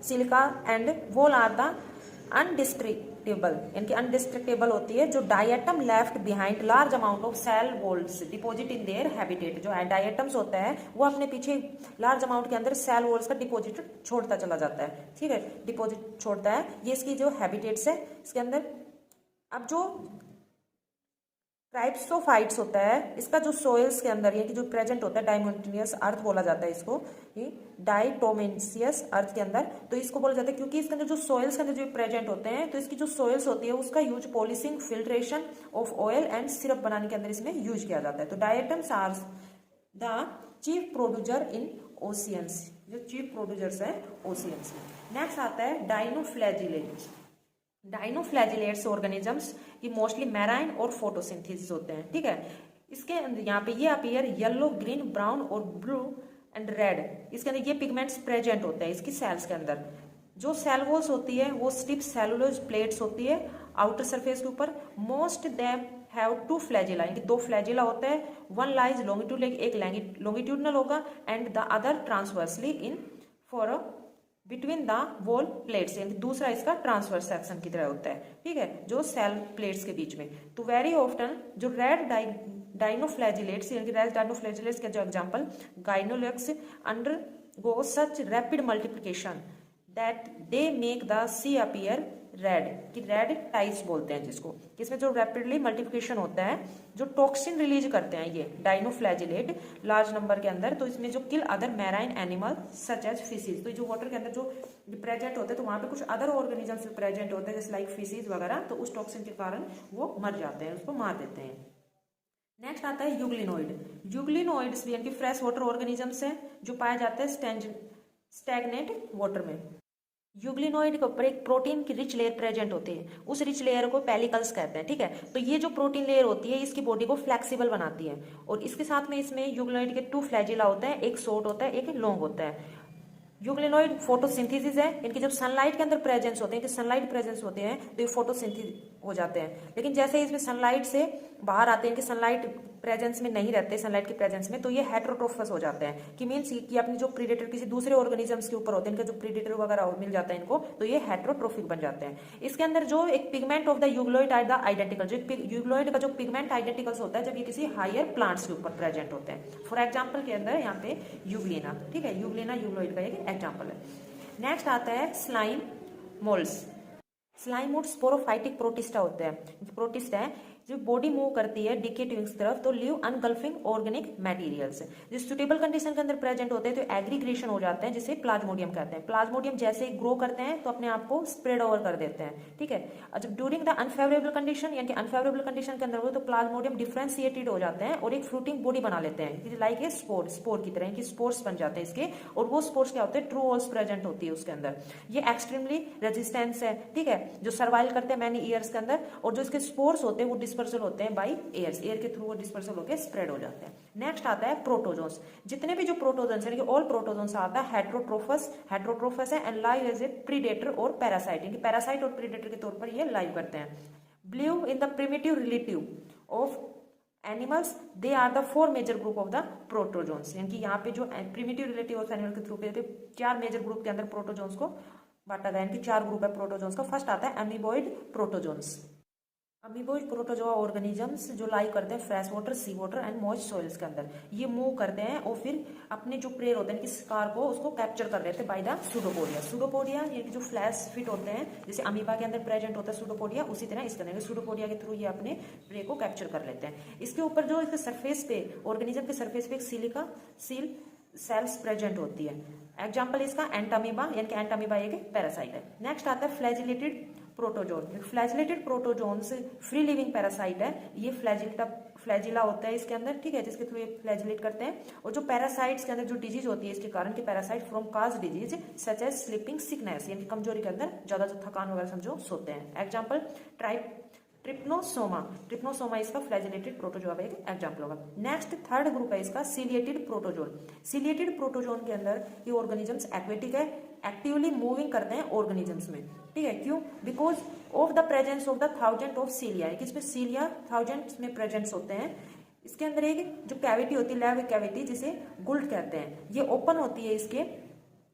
silica and wall are the indestructible, यानी कि अनडिस्ट्रक्टेबल होती है। जो diatom left behind large amount of cell walls deposit in their habitat, जो डायटम्स होता है वो अपने पीछे लार्ज अमाउंट के अंदर सेल वॉल्स का डिपोजिट छोड़ता चला जाता है, ठीक है, डिपोजिट छोड़ता है, ये इसकी जो हैबिटेट्स है इसके अंदर। अब जो क्राइसोफाइट्स होता है इसका जो सोइल्स के अंदर यानी कि जो प्रेजेंट होता है डायमोनियस अर्थ बोला जाता है इसको, डाइटोमेंसियस अर्थ के अंदर, तो इसको बोला जाता है क्योंकि इसके अंदर जो सोइल्स के अंदर जो प्रेजेंट होते हैं, तो इसकी जो सोइल्स होती है उसका use polishing, filtration of oil and syrup बनाने के अंदर इसमें यूज किया जाता है। तो diatoms are the chief producer in oceans, जो चीफ प्रोड्यूसर्स है ओशियंस में। नेक्स्ट आता है डाइनोफ्लैजिलेट्स। डाइनोफ्लैजिलेट्स ऑर्गेनिजम्स की मोस्टली मैराइन और फोटोसिंथेसिस होते हैं, ठीक है। इसके यहाँ पे ये अपीयर येलो, ग्रीन, ब्राउन और ब्लू एंड रेड, इसके अंदर ये पिगमेंट्स प्रेजेंट होते हैं इसकी सेल्स के अंदर। जो सेल वॉल्स होती है वो स्टिफ सेलुलोज प्लेट्स होती है आउटर सरफेस के ऊपर। मोस्ट देम हैव 2 फ्लैजिला, यानी कि 2 फ्लैजिला होते हैं, वन लाइज लॉन्गिट्यूड, एक लॉन्गिट्यूडनल होगा and the other transversely in for between the wall plates, यानी दूसरा इसका ट्रांसवर्स सेक्शन की तरह होता है, ठीक है, जो सेल प्लेट्स के बीच में। तो वेरी ऑफ्टन जो रेड डाइनोफ्लैजिलेट्स यानी कि रेड डाइनोफ्लैजिलेट्स के जो example gonyaulax undergo such rapid multiplication that they make the sea appear red कि रेड टाइप्स बोलते हैं जिसको, इसमें जो रैपिडली मल्टीप्लिकेशन होता है, जो टॉक्सिन रिलीज करते हैं ये डाइनोफ्लैजिलेट लार्ज नंबर के अंदर, तो इसमें जो kill other marine animal such as fishes, तो जो वाटर के अंदर जो प्रेजेंट होते हैं तो वहां पे कुछ अदर ऑर्गेनिजम्स प्रेजेंट होते हैं जैसे लाइक फिशेज वगैरह, तो उस टॉक्सिन के कारण वो मर जाते हैं, उसको मार देते हैं। नेक्स्ट आता है यूग्लिनोइड। यूग्लिनोइड्स भी यानी कि फ्रेश वाटर ऑर्गेनिजम्स हैं जो पाए जाते हैं स्टैग्नेट वाटर में। यूग्लिनोइड के ऊपर एक प्रोटीन की रिच लेयर प्रेजेंट होती है, उस रिच लेयर को पेलिकल्स कहते हैं, ठीक है। तो ये जो प्रोटीन लेयर होती है इसकी बॉडी को फ्लेक्सिबल बनाती है, और इसके साथ में इसमें यूग्लिनोइड के 2 फ्लैजिला होते हैं, एक शॉर्ट होता है एक लॉन्ग होता है। यूग्लिनोइड फोटोसिंथेसिस है, इनकी जब सनलाइट के अंदर प्रेजेंस होते हैं, कि सनलाइट प्रेजेंस होते हैं तो ये फोटोसिंथेसिस हो जाते हैं, लेकिन जैसे इसमें सनलाइट से बाहर आते हैं कि सनलाइट प्रेजेंस में नहीं रहते, सनलाइट के प्रेजेंस में, तो ये हेट्रोट्रोफस हो जाते हैं, कि मीन्स कि अपनी जो प्रीडेटर किसी दूसरे ऑर्गेनिजम्स के ऊपर होते हैं, इनका जो प्रीडेटर वगैरह मिल जाता है इनको, तो ये हेट्रोट्रोफिक बन जाते हैं। इसके अंदर जो एक pigment of the euglenoid are the identical, जो यूग्लोइड का जो पिगमेंट आइडेंटिकल्स होता है जब ये किसी हायर प्लांट्स के ऊपर प्रेजेंट होते हैं। फॉर एग्जाम्पल के अंदर यहाँ पे यूग्लिना, ठीक है, यूग्लिना यूग्लोइड का एक एग्जाम्पल है। नेक्स्ट आता है slime moulds. Slime mould sporophytic protista होते हैं, प्रोटिस्टा है जो बॉडी मूव करती है डीके ट्यूब्स की तरफ, तो लिव अनगल्फिंग ऑर्गेनिक मटेरियल्स, जो सुटेबल कंडीशन के अंदर प्रेजेंट होते हैं तो एग्रीग्रेशन हो जाते हैं, जिसे प्लाज्मोडियम कहते हैं। प्लाज्मोडियम जैसे ग्रो करते हैं तो अपने आप को स्प्रेड ओवर कर देते हैं, ठीक है। जब ड्यूरिंग द अनफेवरेबल कंडीशन यानी कि अनफेवरेबल कंडीशन के अंदर हो तो प्लाज्मोडियम डिफरेंशिएटेड हो जाते हैं और एक फ्रूटिंग बॉडी बना लेते हैं, लाइक ए स्पोर की तरह, स्पोर्स बन जाते हैं इसके, और वो स्पोर्स क्या होते हैं, ट्रू वॉल्स प्रेजेंट होती है उसके अंदर। ये एक्सट्रीमली रेजिस्टेंस है, ठीक है, जो सर्वाइव करते हैं मैनी ईयर्स के अंदर, और जो इसके स्पोर्स होते हैं वो डिस्पर्सल होते हैं बाई एयर के थ्रू वो डिस्पर्सल होकर स्प्रेड हो जाते हैं। नेक्स्ट आता है प्रोटोजोन्स। जितने भी जो प्रोटोजोन्स यानी कि ऑल प्रोटोजोन्स आता है हेट्रोट्रोफस है and live as a predator और पैरासाइट, यानी कि पैरासाइट और प्रीडेटर के तौर पर ये लाइव करते हैं। Blue in the primitive relative of animals, they are the 4 major group of the protozoans, यानी कि यहाँ पे जो प्रिमिटिव रिलेटिव ऑफ एनिमल के थ्रू पे 4 मेजर ग्रुप के अंदर प्रोटोजोन्स को बांटा गया, यानी कि 4 ग्रुप है प्रोटोजोन्स का। फर्स्ट आता है amoeboid protozoans. Amoeboid protozoa organisms जो लाइव करते हैं fresh water, sea water and moist soils के अंदर, ये मूव करते हैं और फिर अपने जो प्रेयर होते हैं कि शिकार को उसको कैप्चर कर लेते हैं बाय द सूडोपोडिया। सूडोपोडिया ये जो फ्लैश फिट होते हैं, जैसे अमीबा के अंदर प्रेजेंट होता है सूडोपोडिया, उसी तरह इसके अंदर सूडोपोडिया के थ्रू ये अपने प्रे को कैप्चर कर लेते हैं। इसके ऊपर जो इसके सरफेस पे ऑर्गेनिज्म के सरफेस पे एक सिलिका सील सेल्स प्रेजेंट होती है। एग्जाम्पल इसका एंटामीबा, यानी कि एंटामीबा एक पैरासाइट है। नेक्स्ट आता है flagellated protozoan. Flagellated protozoans free living parasite है, ये फ्लैजिला होता है इसके अंदर, ठीक है, जिसके थ्रू ये फ्लैजिलेट करते हैं। और जो पैरासाइट्स के अंदर जो डिजीज होती है इसके कारण की parasite from cause disease such as sleeping sickness, यानी कमजोरी के अंदर ज्यादा जो थकान वगैरह समझो सोते हैं। एग्जाम्पल ट्रिप्नोसोमा इसका फ्लैजिलेटेड प्रोटोजोआ एक एग्जाम्पल होगा। नेक्स्ट थर्ड ग्रुप है इसका सिलिएटेड प्रोटोजोन। सिलिएटेड प्रोटोजोन के अंदर ये ऑर्गेनिजम्स एक्वेटिक है, एक्टिवली मूविंग करते हैं ऑर्गेनिजम्स में, ठीक है। क्यों? Because of the presence of the 1000 of सीलिया, इसमें सीलिया 1000 में प्रेजेंस होते हैं। इसके अंदर एक जो कैविटी होती है लैब कैविटी, जिसे गुल्ट कहते हैं, ये ओपन होती है इसके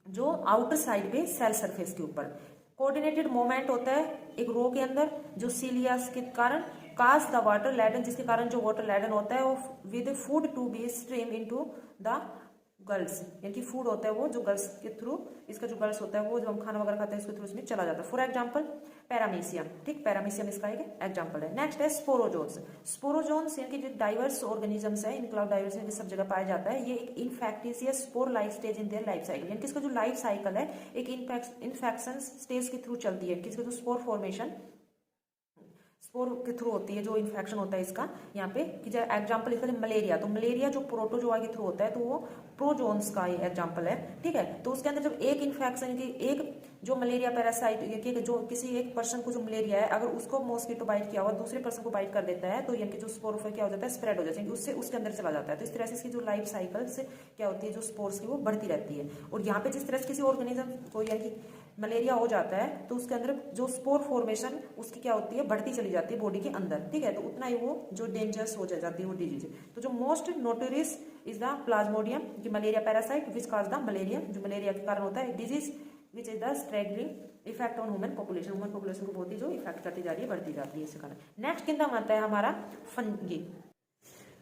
जो आउटर साइड पे सेल सरफेस के ऊपर। कोऑर्डिनेटेड मूवमेंट होता है एक रो के अंदर जो सीलियास के कारण काज द वाटर लैडन, जिसके कारण जो वाटर लैडन होता है वो with food to be stream into the gills, यानी कि फूड होता है वो जो गर्ल्स के थ्रू, इसका जो गर्ल्स होता है वो जो हम खाना वगैरह खाते हैं इसके थ्रू इसमें चला जाता है। फॉर एग्जांपल पैरामीशियम, ठीक, पैरामीशियम इसका एक एग्जांपल है। नेक्स्ट है स्पोरोजोन्स। स्पोरोजोन्स यानी कि जो डाइवर्स ऑर्गेनिजम्स है, इन क्लाउड डाइवर्स में सब जगह पाया जाता है। ये एक infectious spore life stage in their life cycle, यानी कि इसका जो लाइफ साइकिल है एक इन्फेक्शन स्टेज के थ्रू चलती है, किसका जो स्पोर फॉर्मेशन स्पोर के थ्रू होती है, जो इन्फेक्शन होता है इसका यहाँ पे कि एग्जाम्पल इसका मलेरिया, तो मलेरिया जो प्रोटोजोआ के थ्रू होता है तो वो प्रोजोन्स का ये एग्जाम्पल है, ठीक है। तो उसके अंदर जब एक इन्फेक्शन की एक जो मलेरिया पैरासाइट जो किसी एक पर्सन को जो मलेरिया है अगर उसको मॉस्किटो बाइट किया हुआ दूसरे पर्सन को बाइट कर देता है तो यानी कि जो स्पोर क्या हो जाता है स्प्रेड हो जाता है, उससे उसके अंदर चला जाता है। तो इस तरह से इसकी जो लाइफ साइकिल से क्या होती है जो स्पोर्स की वो बढ़ती रहती है। और यहाँ पे जिस तरह से किसी ऑर्गेनिज्म को यानी कि मलेरिया हो जाता है तो उसके अंदर जो स्पोर फॉर्मेशन उसकी क्या होती है बढ़ती चली जाती है बॉडी के अंदर, ठीक है। तो उतना ही वो जो डेंजरस हो जाती है वो डिजीज। तो जो most notorious is the plasmodium की malaria parasite which cause the malaria, जो मलेरिया के कारण होता है disease which is the staggering effect on human population, human population को बहुत ही जो इफेक्ट करती जा रही है बढ़ती जाती है इसके कारण। नेक्स्ट किंगडम आता है हमारा फंगी।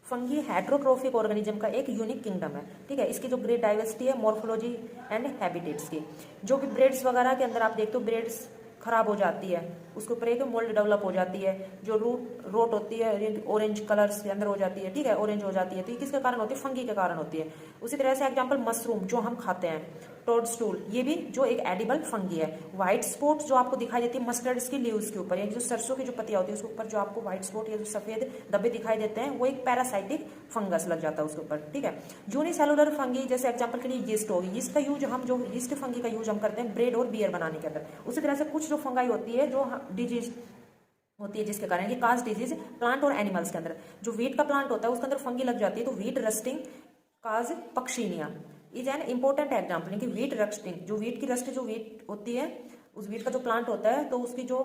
फंगी हेट्रोट्रोफिक ऑर्गेनिज्म का एक यूनिक किंगडम है, ठीक है। इसकी जो ग्रेट डाइवर्सिटी है मॉर्फोलॉजी एंड हैबिटेट्स की, जो कि ब्रेड्स वगैरह के अंदर आप देखते हो ब्रेड्स खराब हो जाती है, उसके ऊपर एक मोल्ड डेवलप हो जाती है, जो रोट होती है ऑरेंज कलर के अंदर हो जाती है, ठीक है, ऑरेंज हो जाती है। तो ये किसके कारण होती है? फंगी के कारण होती है। उसी तरह से एग्जांपल मशरूम जो हम खाते हैं, टोडस्टूल, ये भी जो एक एडिबल फंगी है। व्हाइट स्पॉट जो आपको दिखाई देती है मस्टर्ड की लीव्स के ऊपर, यानी जो सरसों की जो पत्तियां होती है उसके ऊपर जो आपको व्हाइट स्पॉट या जो सफेद धब्बे दिखाई देते हैं, वो एक पैरासाइटिक फंगस लग जाता है उसके ऊपर, ठीक है। यूनिसेलुलर फंगी जैसे एग्जांपल के लिए यीस्ट होगी, यीस्ट का यूज हम जो यीस्ट फंगी का यूज हम करते हैं ब्रेड और बियर बनाने के अंदर। उसी तरह से कुछ जो फंगाई होती है जो डिजीज होती है जिसके कारण, ये काज डिजीज प्लांट और एनिमल्स के अंदर, जो वीट का प्लांट होता है उसके अंदर फंगी लग जाती है, तो wheat rusting cause puccinia is an important example. कि वीट रस्टिंग, जो वीट की रस्ट जो वीट होती है, उस वीट का जो प्लांट होता है तो उसकी जो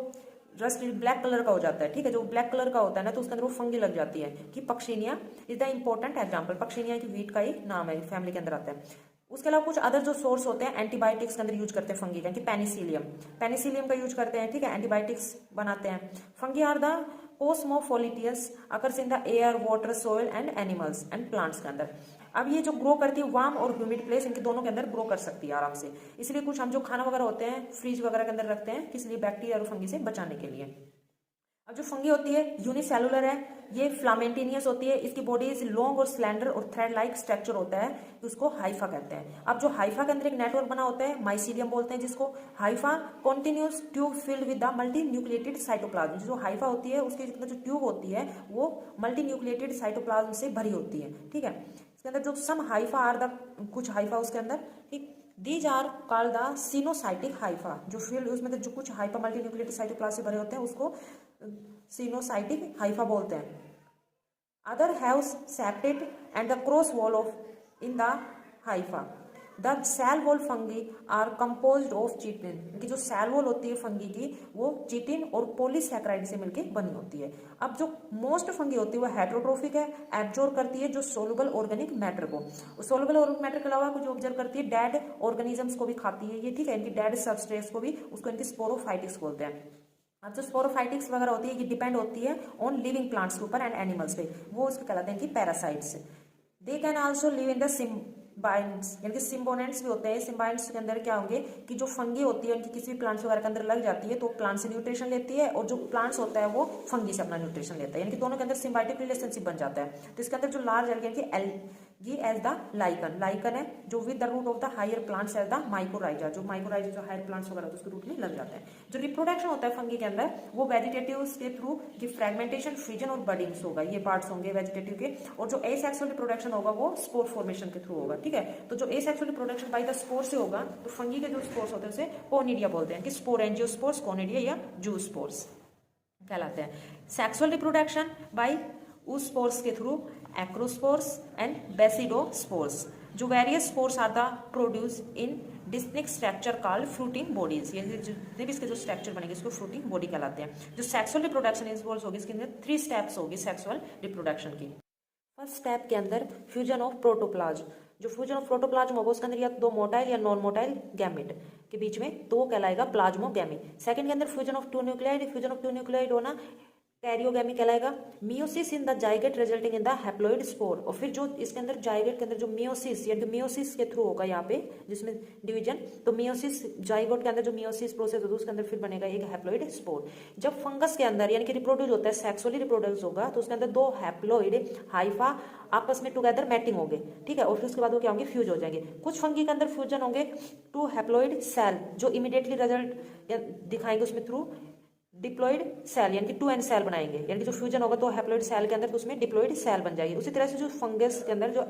रस्ट ब्लैक कलर का हो जाता है, ठीक है, जो ब्लैक कलर का होता है ना, तो उसके अंदर वो फंगी लग जाती है। कि पक्षीनिया इज द इंपॉर्टेंट एग्जाम्पल। पक्षीनिया की वीट का ही नाम है, फैमिली के अंदर आता है। उसके अलावा कुछ अदर जो सोर्स होते हैं एंटीबायोटिक्स के अंदर यूज करते हैं फंगी का, कि पेनिसिलियम का यूज करते हैं, ठीक है, एंटीबायोटिक्स बनाते हैं। Fungi are the cosmopolitan occurs in the air, water, soil and animals and plants के अंदर। अब ये जो ग्रो करती है वार्म और ह्यूमिड प्लेस, इनके दोनों के अंदर ग्रो कर सकती है आराम से। इसलिए कुछ हम जो खाना वगैरह होते हैं फ्रिज वगैरह के अंदर रखते हैं, किस लिए? बैक्टीरिया और फंगी से बचाने के लिए। अब जो फंगी होती है यूनिसेलुलर है, ये फ्लामेंटेनियस होती है, इसकी बॉडी इज लॉन्ग और स्लेंडर और थ्रेड लाइक स्ट्रक्चर होता है, उसको हाइफा कहते हैं। अब जो हाइफा के अंदर एक नेटवर्क बना होता है, माइसीलियम बोलते हैं जिसको। Haifa continuous tube filled with the multi nucleated cytoplasm. जो हाइफा होती है उसके जो ट्यूब होती है वो मल्टी न्यूक्लिएटेड साइटोप्लाज्म से भरी होती है, ठीक है। इसके अंदर जो सम हाइफा आर द, कुछ हाइफा उसके अंदर, ठीक, these are called the coenocytic hypha. जो फील्ड उसमें जो कुछ हाइफा मल्टी न्यूक्लिएटेड साइटोप्लाज्म से भरे होते हैं उसको सिनोसाइटिक हाइफा बोलते हैं। Other have septate and the cross wall of in the hypha. The cell wall fungi are composed of chitin. कि जो सेल वॉल होती है फंगी की वो चिटिन और पॉलीसैकेराइड से मिलकर बनी होती है। अब जो मोस्ट फंगी होती है वो हेटरोट्रोफिक है, एब्जॉर्ब करती है जो सोलुबल ऑर्गेनिक मैटर को। सोलुबल ऑर्गेनिक मैटर के अलावा कुछ ऑब्जर्व करती है डेड ऑर्गेनिजम्स को भी खाती है ये, ठीक है, इनकी डेड सबस्ट्रेट्स को भी, उसको इनकी स्पोरोफाइटिक्स बोलते हैं। अब जो स्पोरोफाइटिक्स वगैरह होती है ये डिपेंड होती है ऑन लिविंग प्लांट्स के ऊपर एंड एनिमल्स पे, वो उसको कहलाते हैं कि parasites. They can also live in the symbionts, यानी कि सिम्बोनेंट्स भी होते हैं। सिम्बाइंट्स के अंदर क्या होंगे कि जो फंगी होती है उनकी किसी भी प्लांट्स वगैरह के अंदर लग जाती है तो प्लांट से न्यूट्रिशन लेती है, और जो प्लांट्स होता है वो फंगी से अपना न्यूट्रिशन लेता है, यानी कि दोनों के अंदर सिम्बायोटिक रिलेशनशिप बन जाता है। तो इसके अंदर जो large algae as the lichen है जो with the root of the higher plants as the mycorrhiza, जो माइकोराइजा जो हायर प्लांट्स वगैरह उसके रूट में लग जाता है। जो रिप्रोडक्शन होता है फंगी के अंदर वो वेजिटेटिव्स के थ्रू की फ्रेगमेंटेशन, फ्यूजन और बडिंग्स होगा, ये पार्ट्स होंगे वेजिटेटिव के। और जो एसेक्सुअल रिप्रोडक्शन होगा वो स्पोर फॉर्मेशन के थ्रू होगा, ठीक है। तो जो asexual reproduction by the spore से होगा तो फंगी के जो स्पोर्स होते हैं उसे कोनिडिया बोलते हैं, कि स्पोरेंजियोस्पोर्स, कोनिडिया या जूस्पोर्स कहलाते हैं। Sexual reproduction by oospores के थ्रू एक्रोस्पोर्स एंड बेसिडोस्पोर्स। जो various spores are the produce in distinct structure called fruiting bodies, ये जितने भी इसके जो स्ट्रक्चर बनेंगे इसको फ्रूटिंग बॉडी कहलाते हैं। जो सेक्सुअल रिप्रोडक्शन इन्वॉल्व होगी इसके अंदर 3 स्टेप्स होगी सेक्सुअल रिप्रोडक्शन की। फर्स्ट स्टेप के अंदर फ्यूजन ऑफ प्रोटोप्लाज्म। जो फ्यूजन ऑफ प्रोटोप्लाज्म होगा उसके अंदर या 2 मोटाइल या नॉन मोटाइल गैमेट के बीच में तो कहलाएगा प्लाज्मोगैमी। सेकंड के अंदर fusion of 2 nuclei, fusion of 2 nuclei होना कैरियोगैमी कहलाएगा। Meiosis in the zygote resulting in the haploid spore. और फिर जो इसके अंदर जाइगेट के अंदर जो मियोसिस यानी मियोसिस के थ्रू होगा यहाँ पे जिसमें डिवीजन, तो मियोसिस जाइगोट के अंदर जो मियोसिस प्रोसेस होगा उसके अंदर फिर बनेगा एक हैप्लॉइड स्पोर। जब फंगस के अंदर यानी कि रिप्रोड्यूस होता है, सेक्सुअली रिप्रोड्यूस होगा तो उसके अंदर 2 हैप्लॉइड हाइफा आपस में टुगेदर मैटिंग होंगे, ठीक है, और फिर उसके बाद वो क्या होंगे, फ्यूज हो जाएंगे। कुछ फंगी के अंदर फ्यूजन होंगे 2 हैप्लॉइड सेल जो इमीडिएटली रिजल्ट दिखाएंगे उसमें थ्रू डिप्लॉइड सेल, यानी कि 2n सेल बनाएंगे, यानी कि जो फ्यूजन होगा तो हैप्लॉइड सेल के अंदर तो उसमें डिप्लॉइड सेल बन जाएगी। उसी तरह से जो फंगस के अंदर जो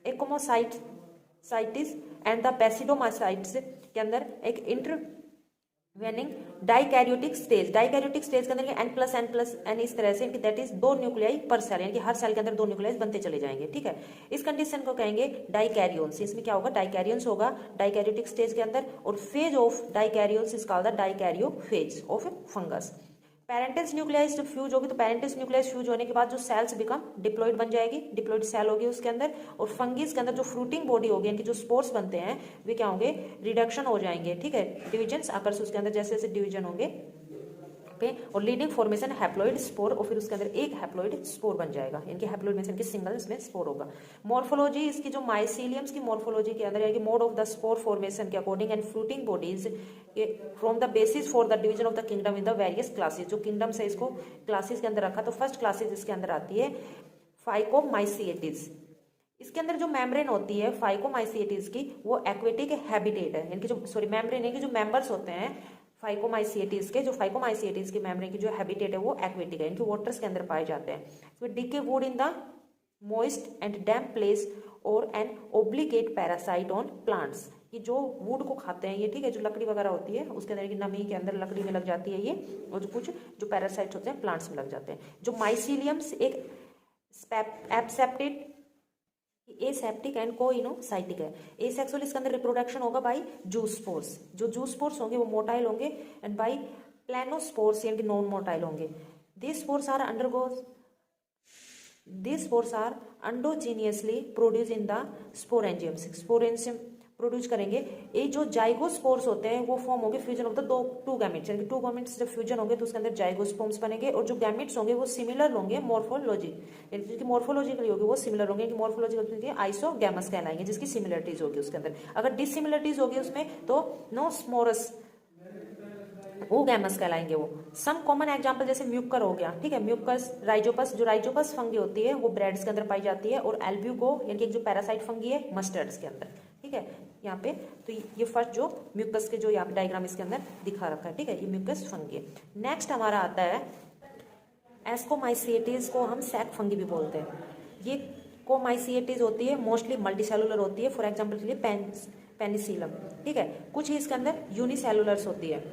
एकोमोसाइटिस एंड द बेसिडोमाइसाइट्स के अंदर एक इंटरवेनिंग डाइकैरियोटिक स्टेज के अंदर n+n+n इस तरह से, दैट इज 2 न्यूक्लियाई पर सेल, यानी कि हर सेल के अंदर 2 न्यूक्लियाई बनते चले जाएंगे, ठीक है। इस कंडीशन को कहेंगे डाइकैरियोन्स। इसमें क्या होगा, डाइकैरियोन्स होगा डाइकैरियोटिक स्टेज के अंदर, और phase of dikaryons is called the dikaryophase of fungus. Parents nuclei जब फ्यूज होगी तो पेरेंटस न्यूक्लियाइज फ्यूज होने के बाद जो सेल्स बिकम डिप्लॉइड बन जाएगी, डिप्लॉइड सेल होगी उसके अंदर, और फंगीज के अंदर जो फ्रूटिंग बॉडी होगी यानी कि जो स्पोर्स बनते हैं वे क्या होंगे, रिडक्शन हो जाएंगे, ठीक है, डिविजन्स आकर से उसके अंदर जैसे जैसे डिवीजन होंगे पे, और लीडिंग फॉर्मेशन हैप्लॉइड स्पोर, और फिर उसके अंदर एक हैप्लॉइड स्पोर बन जाएगा। इनके हैप्लॉइड में से इनके सिंगल इसमें स्पोर होगा। मॉर्फोलॉजी इसकी जो माइसीलियम्स की मॉर्फोलॉजी के अंदर है कि mode of the spore formation के according and fruiting bodies from the basis for the division of the kingdom in the various classes. जो किंगडम्स है इसको क्लासेस के अंदर रखा, तो फर्स्ट क्लासेस इसके अंदर आती है फाइकोमाइसिएटिस। इसके अंदर जो मेम्ब्रेन होती है फाइकोमाइसिएटिस की, वो एक्वेटिक हैबिटेट है। इनकी जो मेम्ब्रेन है कि जो मेंबर्स होते हैं फाइकोमाइसिएटिस के, जो फाइकोमाइसिएटिस के मेम्ब्रेन की जो हैबिटेट है वो एक्वेटिक है, इनके वाटर्स के अंदर पाए जाते हैं। Decay wood in the moist and damp place और an obligate parasite on plants. ये जो वुड को खाते हैं ये, ठीक है, जो लकड़ी वगैरह होती है उसके अंदर की नमी के अंदर लकड़ी में लग जाती है ये, और जो कुछ जो पैरासाइट्स होते हैं प्लांट्स में लग जाते हैं। जो माइसीलियम्स एक एपसेप्टेड एसेप्टिक एंड कोइनोसाइटिक है। एसेक्सुअल इसके अंदर रिप्रोडक्शन होगा बाई जूस्पोर्स। जो जूस्पोर्स होंगे वो मोटाइल होंगे, एंड बाई प्लेनोस्पोर्स यानी कि नॉन मोटाइल होंगे। This spores are endogenously produce in the sporangiums. Sporangium produce करेंगे। ये जो जाइगोस्पोर्स होते हैं वो फॉर्म होंगे fusion of the two gametes, यानी कि टू गैमेट्स जब फ्यूजन होंगे तो उसके अंदर जाइगोस्पोर्म्स बनेंगे, और जो गैमेट्स होंगे वो सिमिलर होंगे मॉर्फोलॉजी, यानी कि मॉर्फोलॉजिकली होगी वो सिमिलर होंगे, कि मॉर्फोलॉजिकल आइसोगैमस कहलाएंगे, जिसकी सिमिलरिटीज होगी उसके अंदर। अगर डिसिमिलरिटीज होगी उसमें तो नोस्मोरस वो गैमस कहलाएंगे वो। सम कॉमन एग्जांपल जैसे म्यूकर हो गया, ठीक है, म्यूकस, राइजोपस, जो राइजोपस फंगी होती है वो ब्रेड्स के अंदर पाई जाती है, और एल्ब्यूको यानी कि एक जो पैरासाइट फंगी है मस्टर्ड्स के अंदर, ठीक है, यहाँ पे। तो ये फर्स्ट जो म्यूकस के जो यहाँ पे डायग्राम इसके अंदर दिखा रखा है, ठीक है, ये म्यूकस फंगी है। नेक्स्ट हमारा आता है एस्कोमाइसिएटिस को हम सैक फंगी भी बोलते हैं। ये कोमाइसिएटिस होती है, मोस्टली मल्टीसेलुलर होती है। फॉर एग्जाम्पल के लिए पेनिसिलम, ठीक है, कुछ ही इसके अंदर यूनिसेलुलर्स होती है।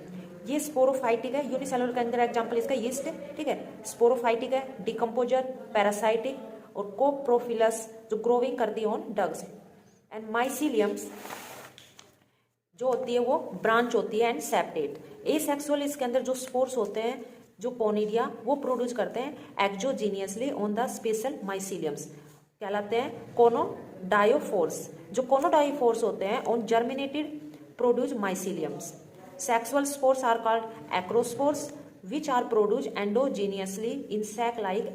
ये स्पोरोफाइटिक है, यूनिसेलुलर के अंदर एग्जाम्पल इसका यीस्ट है, ठीक है, स्पोरोफाइटिक है, डिकम्पोजर, पैरासाइटिक और कोप्रोफिलस जो ग्रोविंग करती है ऑन डग्स। एंड माइसीलियम्स जो होती है वो ब्रांच होती है एंड सेप्टेट। एसेक्सुअल इसके अंदर जो स्पोर्स होते हैं जो पोनिडिया वो प्रोड्यूस करते हैं exogenously on the special myceliums, कहलाते हैं कोनोडायोफोर्स। जो कोनोडायोफोर्स होते हैं on germinated produce myceliums. Sexual spores are called acrospores, which are produced endogenously in sac-like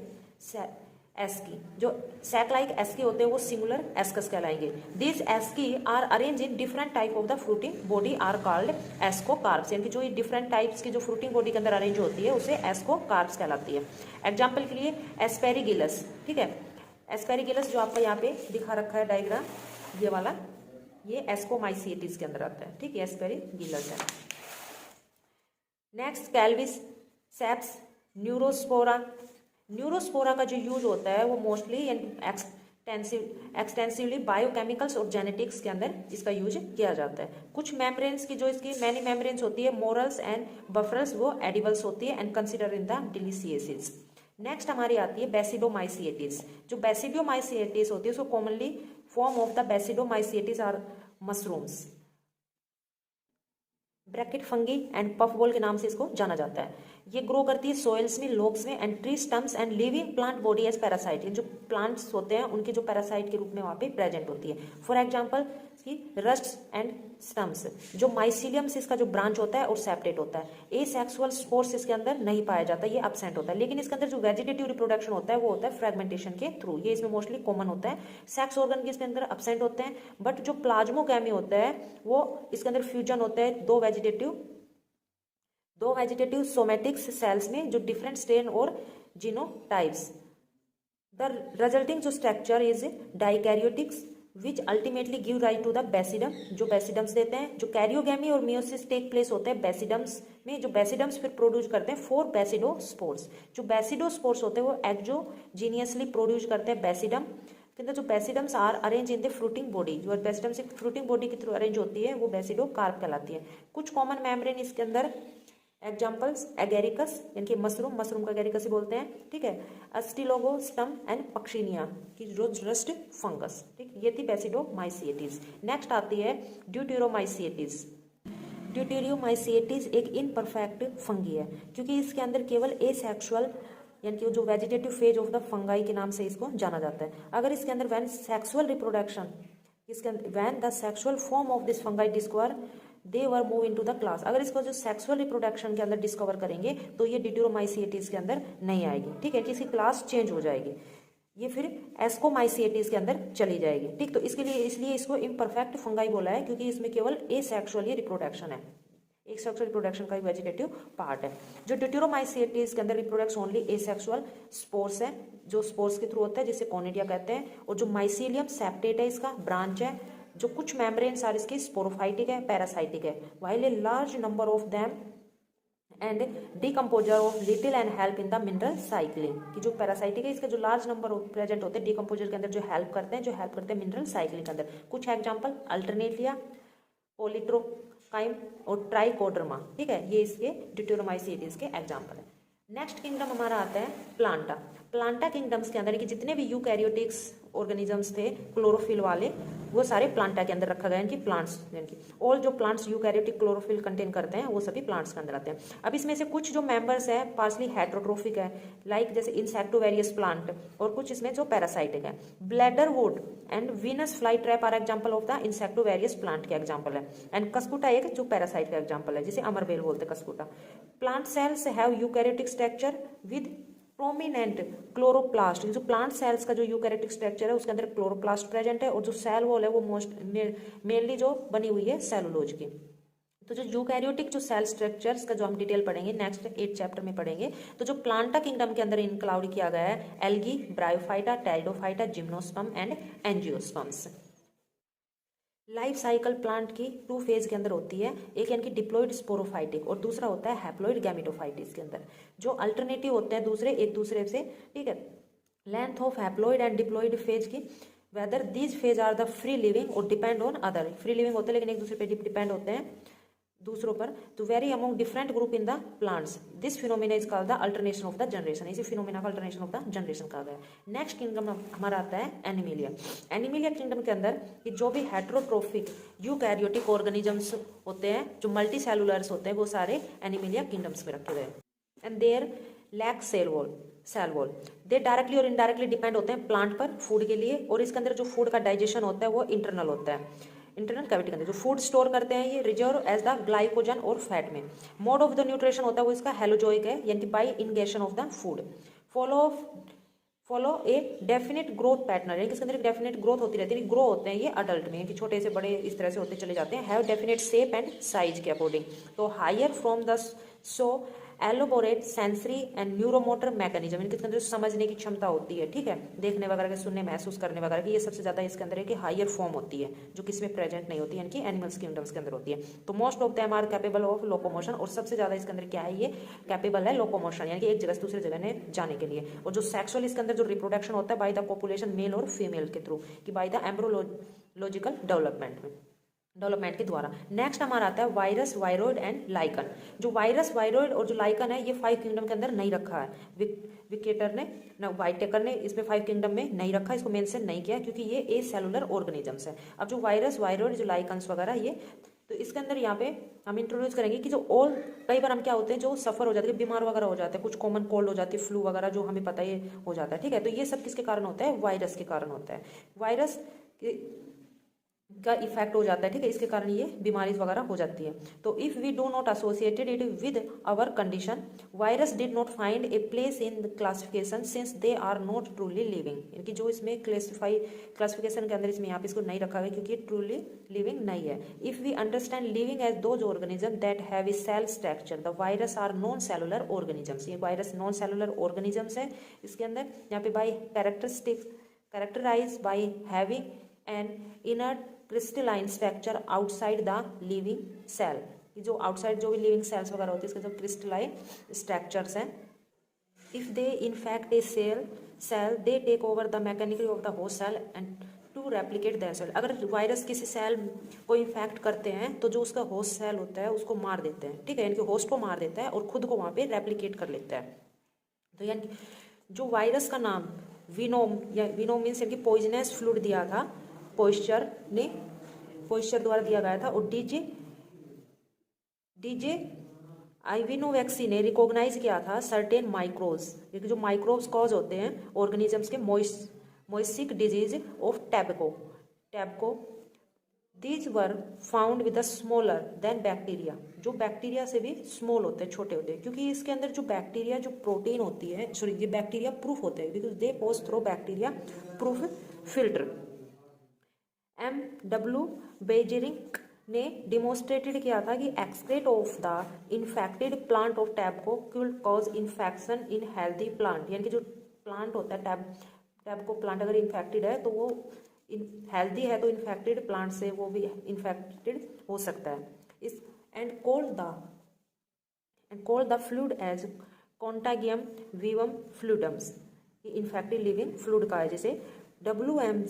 asci. जो sac-like asci होते हैं वो singular ascus कहलाएंगे। These asci are arranged in different type of the fruiting body are called ascocarps, यानी कि जो ये different types की जो fruiting body के अंदर अरेंज होती है उसे ascocarps कहलाती है। एग्जाम्पल के लिए एस्पेरिगिलस, ठीक है, एस्पेरिगिलस जो आपको यहाँ पे दिखा रखा है डायग्राम, ये वाला, ये एस्कोमाइसिएटिस के अंदर आता है, ठीक है, एस्पेरिगिलस है। नेक्स्ट कैल्विस सेप्स न्यूरोस्पोरा। न्यूरोस्पोरा का जो यूज होता है वो मोस्टली एक्सटेंसिवली बायोकेमिकल्स और जेनेटिक्स के अंदर इसका यूज किया जाता है। कुछ मेम्ब्रेन्स की जो इसकी मैनी मेम्ब्रेन्स होती है मोरल्स एंड बफरल्स वो एडिबल्स होती है and consider in the delicacies. Next हमारी आती है बेसिडोमाइसिएटिस। जो बेसिडोमाइसिएटिस होती है उसको commonly form of the basidiomycetes are mushrooms, bracket fungi and puff ball के नाम से इसको जाना जाता है। ये ग्रो करती है सोइल्स में, लोग्स में and tree stumps and living plant body as parasite. जो प्लांट्स होते हैं उनके जो पैरासाइट के रूप में वहाँ पे प्रेजेंट होती है। फॉर एग्जांपल की रस्ट एंड स्टम्प्स। जो माइसीलियम्स इसका जो ब्रांच होता है और सेप्टेट होता है। एसेक्सुअल स्पोर्स इसके अंदर नहीं पाया जाता, ये एब्सेंट होता है। लेकिन इसके अंदर जो वेजिटेटिव रिप्रोडक्शन होता है वो होता है फ्रेगमेंटेशन के थ्रू, ये इसमें मोस्टली कॉमन होता है। सेक्स ऑर्गन के इसके अंदर एब्सेंट होते हैं, बट जो प्लाज्मोगैमी होता है वो इसके अंदर फ्यूजन होता है दो वेजिटेटिव सोमेटिक्स सेल्स में, जो डिफरेंट स्ट्रेन और जीनोटाइप्स। द रिजल्टिंग जो structure is dikaryotic which ultimately give rise to the basidium, जो बेसिडम्स देते हैं। जो कैरियोगैमी और मियोसिस टेक प्लेस होते हैं बेसिडम्स में, जो बेसिडम्स फिर प्रोड्यूस करते हैं 4 बेसिडोस्पोर्स। जो बेसिडोस्पोर्स होते हैं वो एक्सोजीनियसली प्रोड्यूस करते हैं बेसिडम के अंदर। जो basidiums are arrange in the fruiting body, जो बेसिडम्स एक फ्रूटिंग बॉडी के थ्रू अरेंज होती है वो बेसिडोकार्प कहलाती है। कुछ कॉमन मेम्ब्रेन इसके अंदर एग्जाम्पल्स एगेरिकस यानी कि मशरूम का एगेरिकस ही बोलते हैं, ठीक है, अस्टिलोगोस्टम एंड पक्शिनिया की जो रस्ट फंगस, ठीक, ये थी बेसिडोमाइसिएटिस। नेक्स्ट आती है ड्यूटेरोमाइसिएटिस। ड्यूटेरोमाइसिएटिस एक इनपरफेक्ट फंगी है क्योंकि इसके अंदर केवल एसेक्सुअल यानी कि जो vegetative phase of the fungi के नाम से इसको जाना जाता है। अगर इसके अंदर व्हेन सेक्सुअल रिप्रोडक्शन, इसके when the sexual form of this fungi discover they were move into the class. अगर इसको जो सेक्सुअल रिप्रोडक्शन के अंदर डिस्कवर करेंगे तो ये ड्यूटेरोमाइसिएटिस के अंदर नहीं आएगी, ठीक है, कि इसकी क्लास चेंज हो जाएगी, ये फिर एस्कोमाइसिएटिस के अंदर चली जाएगी, ठीक। तो इसके लिए इसलिए इसको इम्परफेक्ट फंगाई बोला है, क्योंकि इसमें केवल एसेक्सुअल रिप्रोडक्शन है, एक सेक्सुअल रिप्रोडक्शन का वेजिटेटिव पार्ट है। जो ड्यूटेरोमाइसिएटिस के अंदर रिप्रोडक्ट्स ओनली एसेक्सुअल स्पोर्स है, जो स्पोर्स के थ्रू होता है, जिसे कॉनिडिया कहते हैं। और जो माइसीलियम सेप्टेट है, इसका ब्रांच है। जो कुछ मेम्ब्रेन्स आर इसकी स्पोरोफाइटिक है, पैरासाइटिक है, while a large number of them and decomposer of little and help in the mineral cycling, कि जो पैरासाइटिक है इसके जो लार्ज नंबर प्रेजेंट होते हैं डिकम्पोजर के अंदर, जो हेल्प करते हैं मिनरल साइक्लिंग के अंदर। कुछ एग्जांपल अल्टरनेटिया, पॉलीट्रोकाइम और ट्राइकोडर्मा, ठीक है, ये इसके ड्यूटेरोमाइसिएटिस के एग्जांपल है। नेक्स्ट किंगडम हमारा आता है प्लांटा। प्लांटा किंगडम्स के अंदर कि जितने भी यूकैरियोटिक्स ऑर्गेनिजम्स थे क्लोरोफिल वाले, वो सारे प्लांटा के अंदर रखा गया है, इनकी प्लांट्स, इनकी ऑल जो प्लांट्स यूकैरियोटिक क्लोरोफिल कंटेन करते हैं वो सभी प्लांट्स के अंदर आते हैं। अब इसमें से कुछ जो मेंबर्स है पार्सली हेट्रोट्रोफिक है, लाइक जैसे इंसेक्टोवेरियस प्लांट, और कुछ इसमें जो पैरासाइटिक है। Bladderwort and Venus fly trap are example of the insectivorous plant के एग्जाम्पल है। एंड कस्कुटा एक जो पैरासाइट का एग्जाम्पल है, जिसे अमरबेल बोलते हैं cuscuta. Plant cells have eukaryotic structure with prominent chloroplast. जो प्लांट सेल्स का जो यूकैरियोटिक स्ट्रक्चर है उसके अंदर क्लोरोप्लास्ट प्रेजेंट है, और जो सेल वॉल है वो मेनली जो बनी हुई है सेलुलोज की। तो जो यूकैरियोटिक जो सेल स्ट्रक्चर्स का जो हम डिटेल पढ़ेंगे नेक्स्ट 8 चैप्टर में पढ़ेंगे। तो जो प्लांटा किंगडम के अंदर इंक्लूड किया गया है algae, bryophyta, pteridophyta, gymnosperm and angiosperms. Life cycle plant की 2 फेज के अंदर होती है, एक यानी कि डिप्लॉइड स्पोरोफाइटिक और दूसरा होता है हैप्लॉइड गैमेटोफाइटिस के अंदर। जो अल्टरनेटिव होते हैं दूसरे एक दूसरे से, ठीक है। Length of haploid and diploid phase की, whether these phase are the free living और depend on other, free living होते हैं लेकिन एक दूसरे पे डिपेंड होते हैं दूसरों पर। तो very among different group in the plants, this phenomena is called the alternation of the generation. इसी फिनोमिना का अल्टरनेशन ऑफ द जनरेशन कहा गया है। नेक्स्ट किंगडम हमारा आता है एनिमिलिया। एनिमिलिया किंगडम के अंदर कि जो भी हेट्रोट्रोफिक यूकैरियोटिक ऑर्गेनिजम्स होते हैं, जो मल्टी सेलुलर्स होते हैं, वो सारे एनिमिलिया किंगडम्स में रखे गए। And their lack cell wall they directly और इनडायरेक्टली डिपेंड होते हैं प्लांट पर फूड के लिए, और इसके अंदर जो फूड का डाइजेशन होता है वो इंटरनल होता है, इंटरनल कैविटी के अंदर जो फूड स्टोर करते हैं ये रिजर्व एज द ग्लाइकोजन और फैट में। मोड ऑफ द न्यूट्रिशन होता है वो इसका हेलोजोइक है, यानी कि by ingestion of the food. Follow a definite growth pattern, यानी कि इसके अंदर एक डेफिनेट ग्रोथ होती रहती है, ग्रो होते हैं ये अडल्ट में, कि छोटे से बड़े इस तरह से होते चले जाते हैं। Have definite shape and size के अकॉर्डिंग। तो higher from the so elaborate sensory and neuromotor mechanism, इनके अंदर समझने की क्षमता होती है, ठीक है, देखने वगैरह के, सुनने महसूस करने वगैरह की, ये सबसे ज्यादा इसके अंदर है कि हायर फॉर्म होती है, जो किसी में प्रेजेंट नहीं होती है, यानी कि एनिमल्स किंगडम्स के अंदर होती है। तो most of them are capable of locomotion, और सबसे ज्यादा इसके अंदर क्या है, ये कैपेबल है लोकोमोशन, यानी कि एक जगह से दूसरी जगह में जाने के लिए। और जो सेक्सुअल इसके अंदर जो रिप्रोडक्शन होता है बाय द पॉपुलेशन मेल और फीमेल के थ्रू, कि बाय द एम्ब्रोलॉजिकल डेवलपमेंट के द्वारा। नेक्स्ट हमारा आता है वायरस, वायरोइड एंड लाइकन। जो वायरस, वायरोइड और जो लाइकन है ये 5 किंगडम के अंदर नहीं रखा है। विकेटर ने ना वाइटेकर ने इसमें 5 किंगडम में नहीं रखा, इसको मेंशन नहीं किया क्योंकि ये ए सेलुलर ऑर्गेनिजम्स है। अब जो वायरस, वायरोइड, जो लाइकन्स वगैरह ये, तो इसके अंदर यहाँ पे हम इंट्रोड्यूस करेंगे कि जो ऑल, कई बार हम क्या होते हैं जो सफर हो जाते हैं, बीमार वगैरह हो जाते हैं, कुछ कॉमन कोल्ड हो जाती है, फ्लू वगैरह जो हमें पता है हो जाता है, ठीक है। तो ये सब किसके कारण होता है, वायरस के कारण होता है। वायरस का इफेक्ट हो जाता है, ठीक है, इसके कारण ये बीमारी वगैरह हो जाती है। तो if we do not associated it with our condition, virus did not find a place in the classification since they are not truly living, यानी कि जो इसमें क्लासिफिकेशन के अंदर इसमें यहाँ पे इसको नहीं रखा गया क्योंकि ट्रूली लिविंग नहीं है। If we understand living as those organism that have a cell structure, the virus are non cellular organisms. ये वायरस नॉन सेलुलर ऑर्गेनिजम्स है। इसके अंदर यहाँ पे by characterize by having an inert crystalline structure outside the living cell. जो outside जो भी living cells वगैरह होती है इसके जो क्रिस्टलाइन स्ट्रक्चर्स हैं। If they infect a cell they take over the mechanical of the host cell and to replicate that cell. अगर वायरस किसी सेल को इन्फेक्ट करते हैं तो जो उसका होस्ट सेल होता है उसको मार देते हैं, ठीक है, यानी कि होस्ट को मार देता है और खुद को वहाँ पे रेप्लिकेट कर लेता है। तो यानी जो वायरस का नाम विनोम, या विनोम मीन्स यानी कि पॉइजनस फ्लूइड दिया था पोइस्चर द्वारा दिया गया था, और डीजे आइविनोवैक्सी ने रिकॉग्नाइज किया था सर्टेन माइक्रोब्स, क्योंकि जो माइक्रोब्स कॉज होते हैं ऑर्गेनिजम्स के mosaic disease of tobacco. These were found with smaller than bacteria, जो बैक्टीरिया से भी स्मॉल होते हैं, छोटे होते हैं, क्योंकि इसके अंदर जो बैक्टीरिया जो प्रोटीन होती है, सॉरी ये बैक्टीरिया प्रूफ होते हैं because they pass through bacteria proof filter. M.W. Beijerinck ने डिमोन्स्ट्रेटेड किया था कि extract of the infected plant of tobacco will cause infection in healthy plant, यानी कि जो प्लांट होता है टैबको प्लांट अगर इन्फेक्टेड है तो वो हेल्दी है तो इन्फेक्टेड प्लांट से वो भी इन्फेक्टेड हो सकता है। इस and called the fluid as contagium vivum fluidums, infected living fluid का है जिसे WM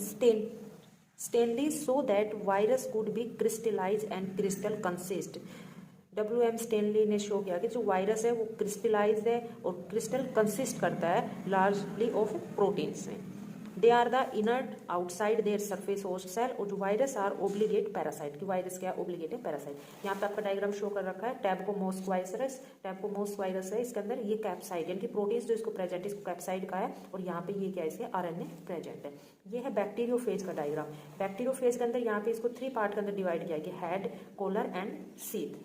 Stanley showed that virus could be crystallise and crystal consist. WM Stanley ने शो किया कि जो वायरस है वो क्रिस्टलाइज है और क्रिस्टल कंसिस्ट करता है लार्जली ऑफ प्रोटीन्स में। They are the inert outside their surface host cell, और जो वायरस आर ओब्लिगेट पैरासाइट, की वायरस क्या ओब्लिगेट है पैरासाइट। यहाँ पे आपका डायग्राम शो कर रखा है टैबकोमोस वायरस है, इसके अंदर ये कैप्साइड यानी कि प्रोटीन्स जो इसको प्रेजेंट है इसको कैप्साइड का है, और यहाँ पे ये क्या है इसके RNA प्रेजेंट है। ये है बैक्टीरियोफेज का डायग्राम। बैक्टीरियोफेज के अंदर यहाँ पे इसको 3 पार्ट के अंदर डिवाइड किया गया, हेड, कॉलर एंड सीथ।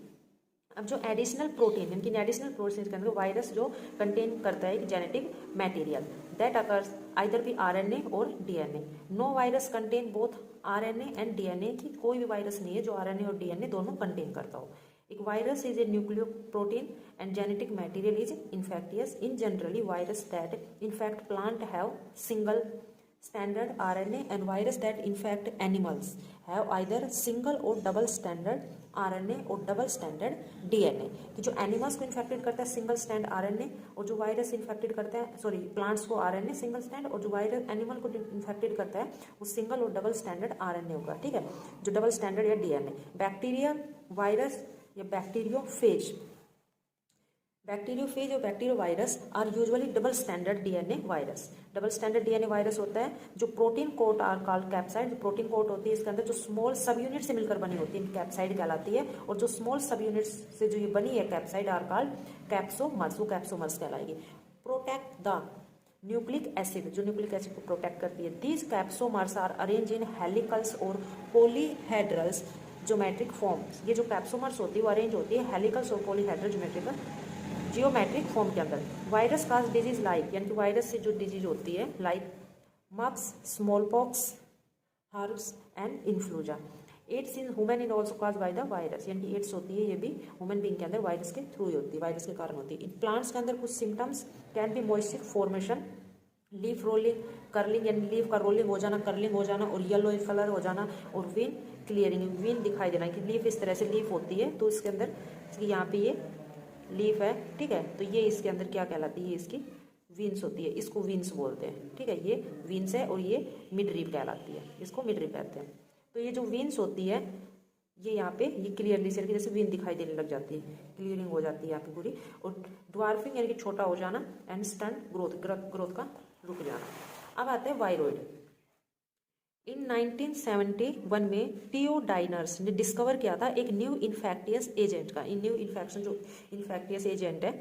अब जो एडिशनल प्रोटीन यानी कि एडिशनल प्रोटीन के अंदर वायरस जो कंटेन करता है genetic material that occurs either be RNA और DNA। No virus contain both RNA and DNA, की कोई भी वायरस नहीं है जो RNA और DNA दोनों कंटेन करता हो। एक virus is a nucleo protein and genetic material is infectious. In generally virus that infect plant have single standard RNA and virus that infect animals have either single or double standard RNA और double stranded DNA। कि जो animals को infected करता है single stand RNA, और जो virus infected करता है सॉरी प्लांट्स को RNA सिंगल स्टैंड, और जो वायरस एनिमल को इन्फेक्टेड करता है वो सिंगल और डबल स्टैंडर्ड RNA होगा। ठीक है, जो डबल स्टैंडर्ड या DNA। बैक्टीरिया वायरस या बैक्टीरियोफेज और bacterio virus are usually double stranded DNA वायरस। डबल स्टैंडर्ड DNA वायरस होता है जो protein coat are called capsid. जो प्रोटीन कोट होती है इसके अंदर जो स्मॉल सब यूनिट से मिलकर बनी होती है कैप्साइड कहलाती है, और जो स्मॉल सब यूनिट से जो ये बनी है कैप्साइड आर कॉल्ड कैप्सोमर्स, वो कैप्सोमर्स कहलाएगी। प्रोटेक्ट द न्यूक्लिक एसिड, जो न्यूक्लिक एसिड को प्रोटेक्ट करती है। These capsomers are arrange in helicals और पॉलीहेड्रल्स ज्योमेट्रिक फॉर्म। ये जो कैप्सोमर्स होती है वो अरेंज होती है हेलिकल्स और पॉलीहेड्रल जियोमेट्रिक फॉर्म के अंदर। वायरस काज डिजीज लाइक, यानी कि वायरस से जो डिजीज होती है like mumps, small pox, herpes and influenza. AIDS in human is also cause by the virus, यानी कि एड्स होती है ये भी ह्यूमन बीइंग के अंदर वायरस के थ्रू ही होती है, वायरस के कारण होती है। इन प्लांट्स के अंदर कुछ symptoms can be moisture formation, leaf rolling, curling यानी लीफ का रोलिंग हो जाना, कर्लिंग हो जाना, और येलो कलर हो जाना, और विन क्लियरिंग, विन दिखाई देना कि लीफ इस तरह से लीफ होती है तो इसके अंदर यहाँ पे ये लीफ है। ठीक है, तो ये इसके अंदर क्या कहलाती है, इसकी विंस होती है, इसको विंस बोलते हैं। ठीक है, ये विंस है और ये मिड रिब कहलाती है, इसको मिड रिब कहते हैं। तो ये जो विंस होती है ये यहाँ पे ये क्लियरली से जैसे विन दिखाई देने लग जाती है, क्लियरिंग हो जाती है यहाँ पे पूरी। और ड्वार्फिंग यानी कि छोटा हो जाना, एंड स्टंट ग्रोथ का रुक जाना। अब आते हैं वायरॉइड। इन 1971 में थियोडाइनर्स ने डिस्कवर किया था एक न्यू इन्फेक्टियस एजेंट का। न्यू इन्फेक्शन जो इन्फेक्टियस एजेंट है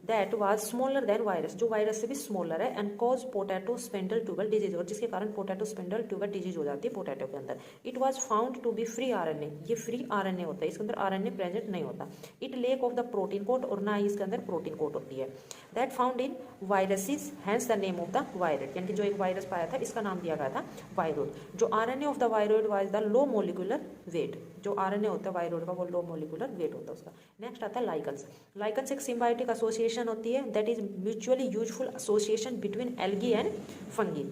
that was smaller than virus, जो वायरस से भी स्मॉलर है, and cause potato spindle tuber disease, और जिसके कारण पोटैटो स्पिंडल ट्यूबर डिजीज हो जाती है पोटैटो के अंदर। It was found to be free RNA, ये फ्री RNA होता है, इसके अंदर RNA प्रेजेंट नहीं होता। It lack of the protein coat, और ना ही इसके अंदर प्रोटीन कोट होती है। That found in viruses, hence the name of the viroid, यानी कि जो एक वायरस पाया था इसका नाम दिया गया था वायरॉइड। जो RNA of the viroid was the low molecular weight, जो RNA होता है वायरॉइड का वो लो मोलिकुलर वेट होता है उसका। नेक्स्ट आता है लाइकन्स। लाइकन्स एक सिम्बायोटिक एसोसिएशन होती है that is mutually useful association between algae and fungi.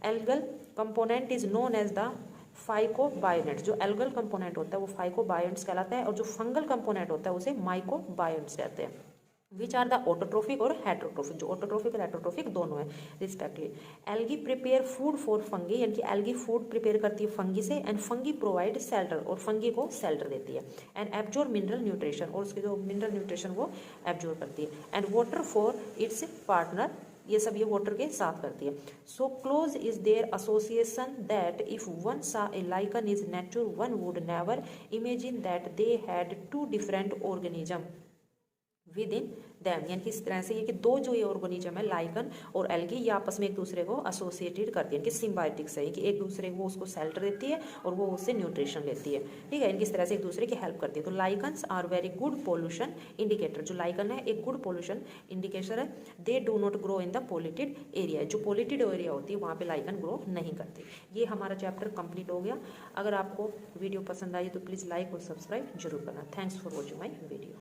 Algal component is known as the phycobionts, जो एल्गल कंपोनेंट होता है वो फाइकोबायोनेट्स कहलाता है, और जो फंगल कंपोनेंट होता है उसे माइकोबायोनेट्स कहते हैं। विच आर द ऑटोट्रोफिक और हेट्रोट्रोफिक, जो ऑटोट्रोफिक और हेट्रोट्रोफिक दोनों है respectively. Algae prepare food for fungi, यानी कि एल्गी फूड प्रिपेयर करती है फंगी से, एंड फंगी प्रोवाइड शेल्टर, और फंगी को शेल्टर देती है। एंड एब्जॉर्ब मिनरल न्यूट्रिशन, और उसके जो मिनरल न्यूट्रिशन वो एब्जॉर्ब करती है। And water for its partner, ये सब ये वाटर के साथ करती है। So close is their association that if one saw a lichen is nature one would never imagine that they had two different organism within them, यानी कि इस तरह से ये कि दो जो ये ऑर्गेनिज्म है लाइकन और एल्गी, ये आपस में एक दूसरे को एसोसिएटेड करती है, इनकी सिम्बायोटिक्स है कि एक दूसरे को उसको शेल्टर देती है और वो उससे न्यूट्रिशन लेती है, ठीक है। इनकी इस तरह से एक दूसरे की हेल्प करती है। तो lichens are very good pollution indicator, जो लाइकन है एक गुड पोल्यूशन इंडिकेटर है। They do not grow in the polluted area, जो पोल्यूटेड एरिया होती है वहाँ पे लाइकन ग्रो नहीं करती। ये हमारा चैप्टर कंप्लीट हो गया। अगर आपको वीडियो पसंद आई तो प्लीज़ लाइक और सब्सक्राइब जरूर करना। Thanks for watching my video.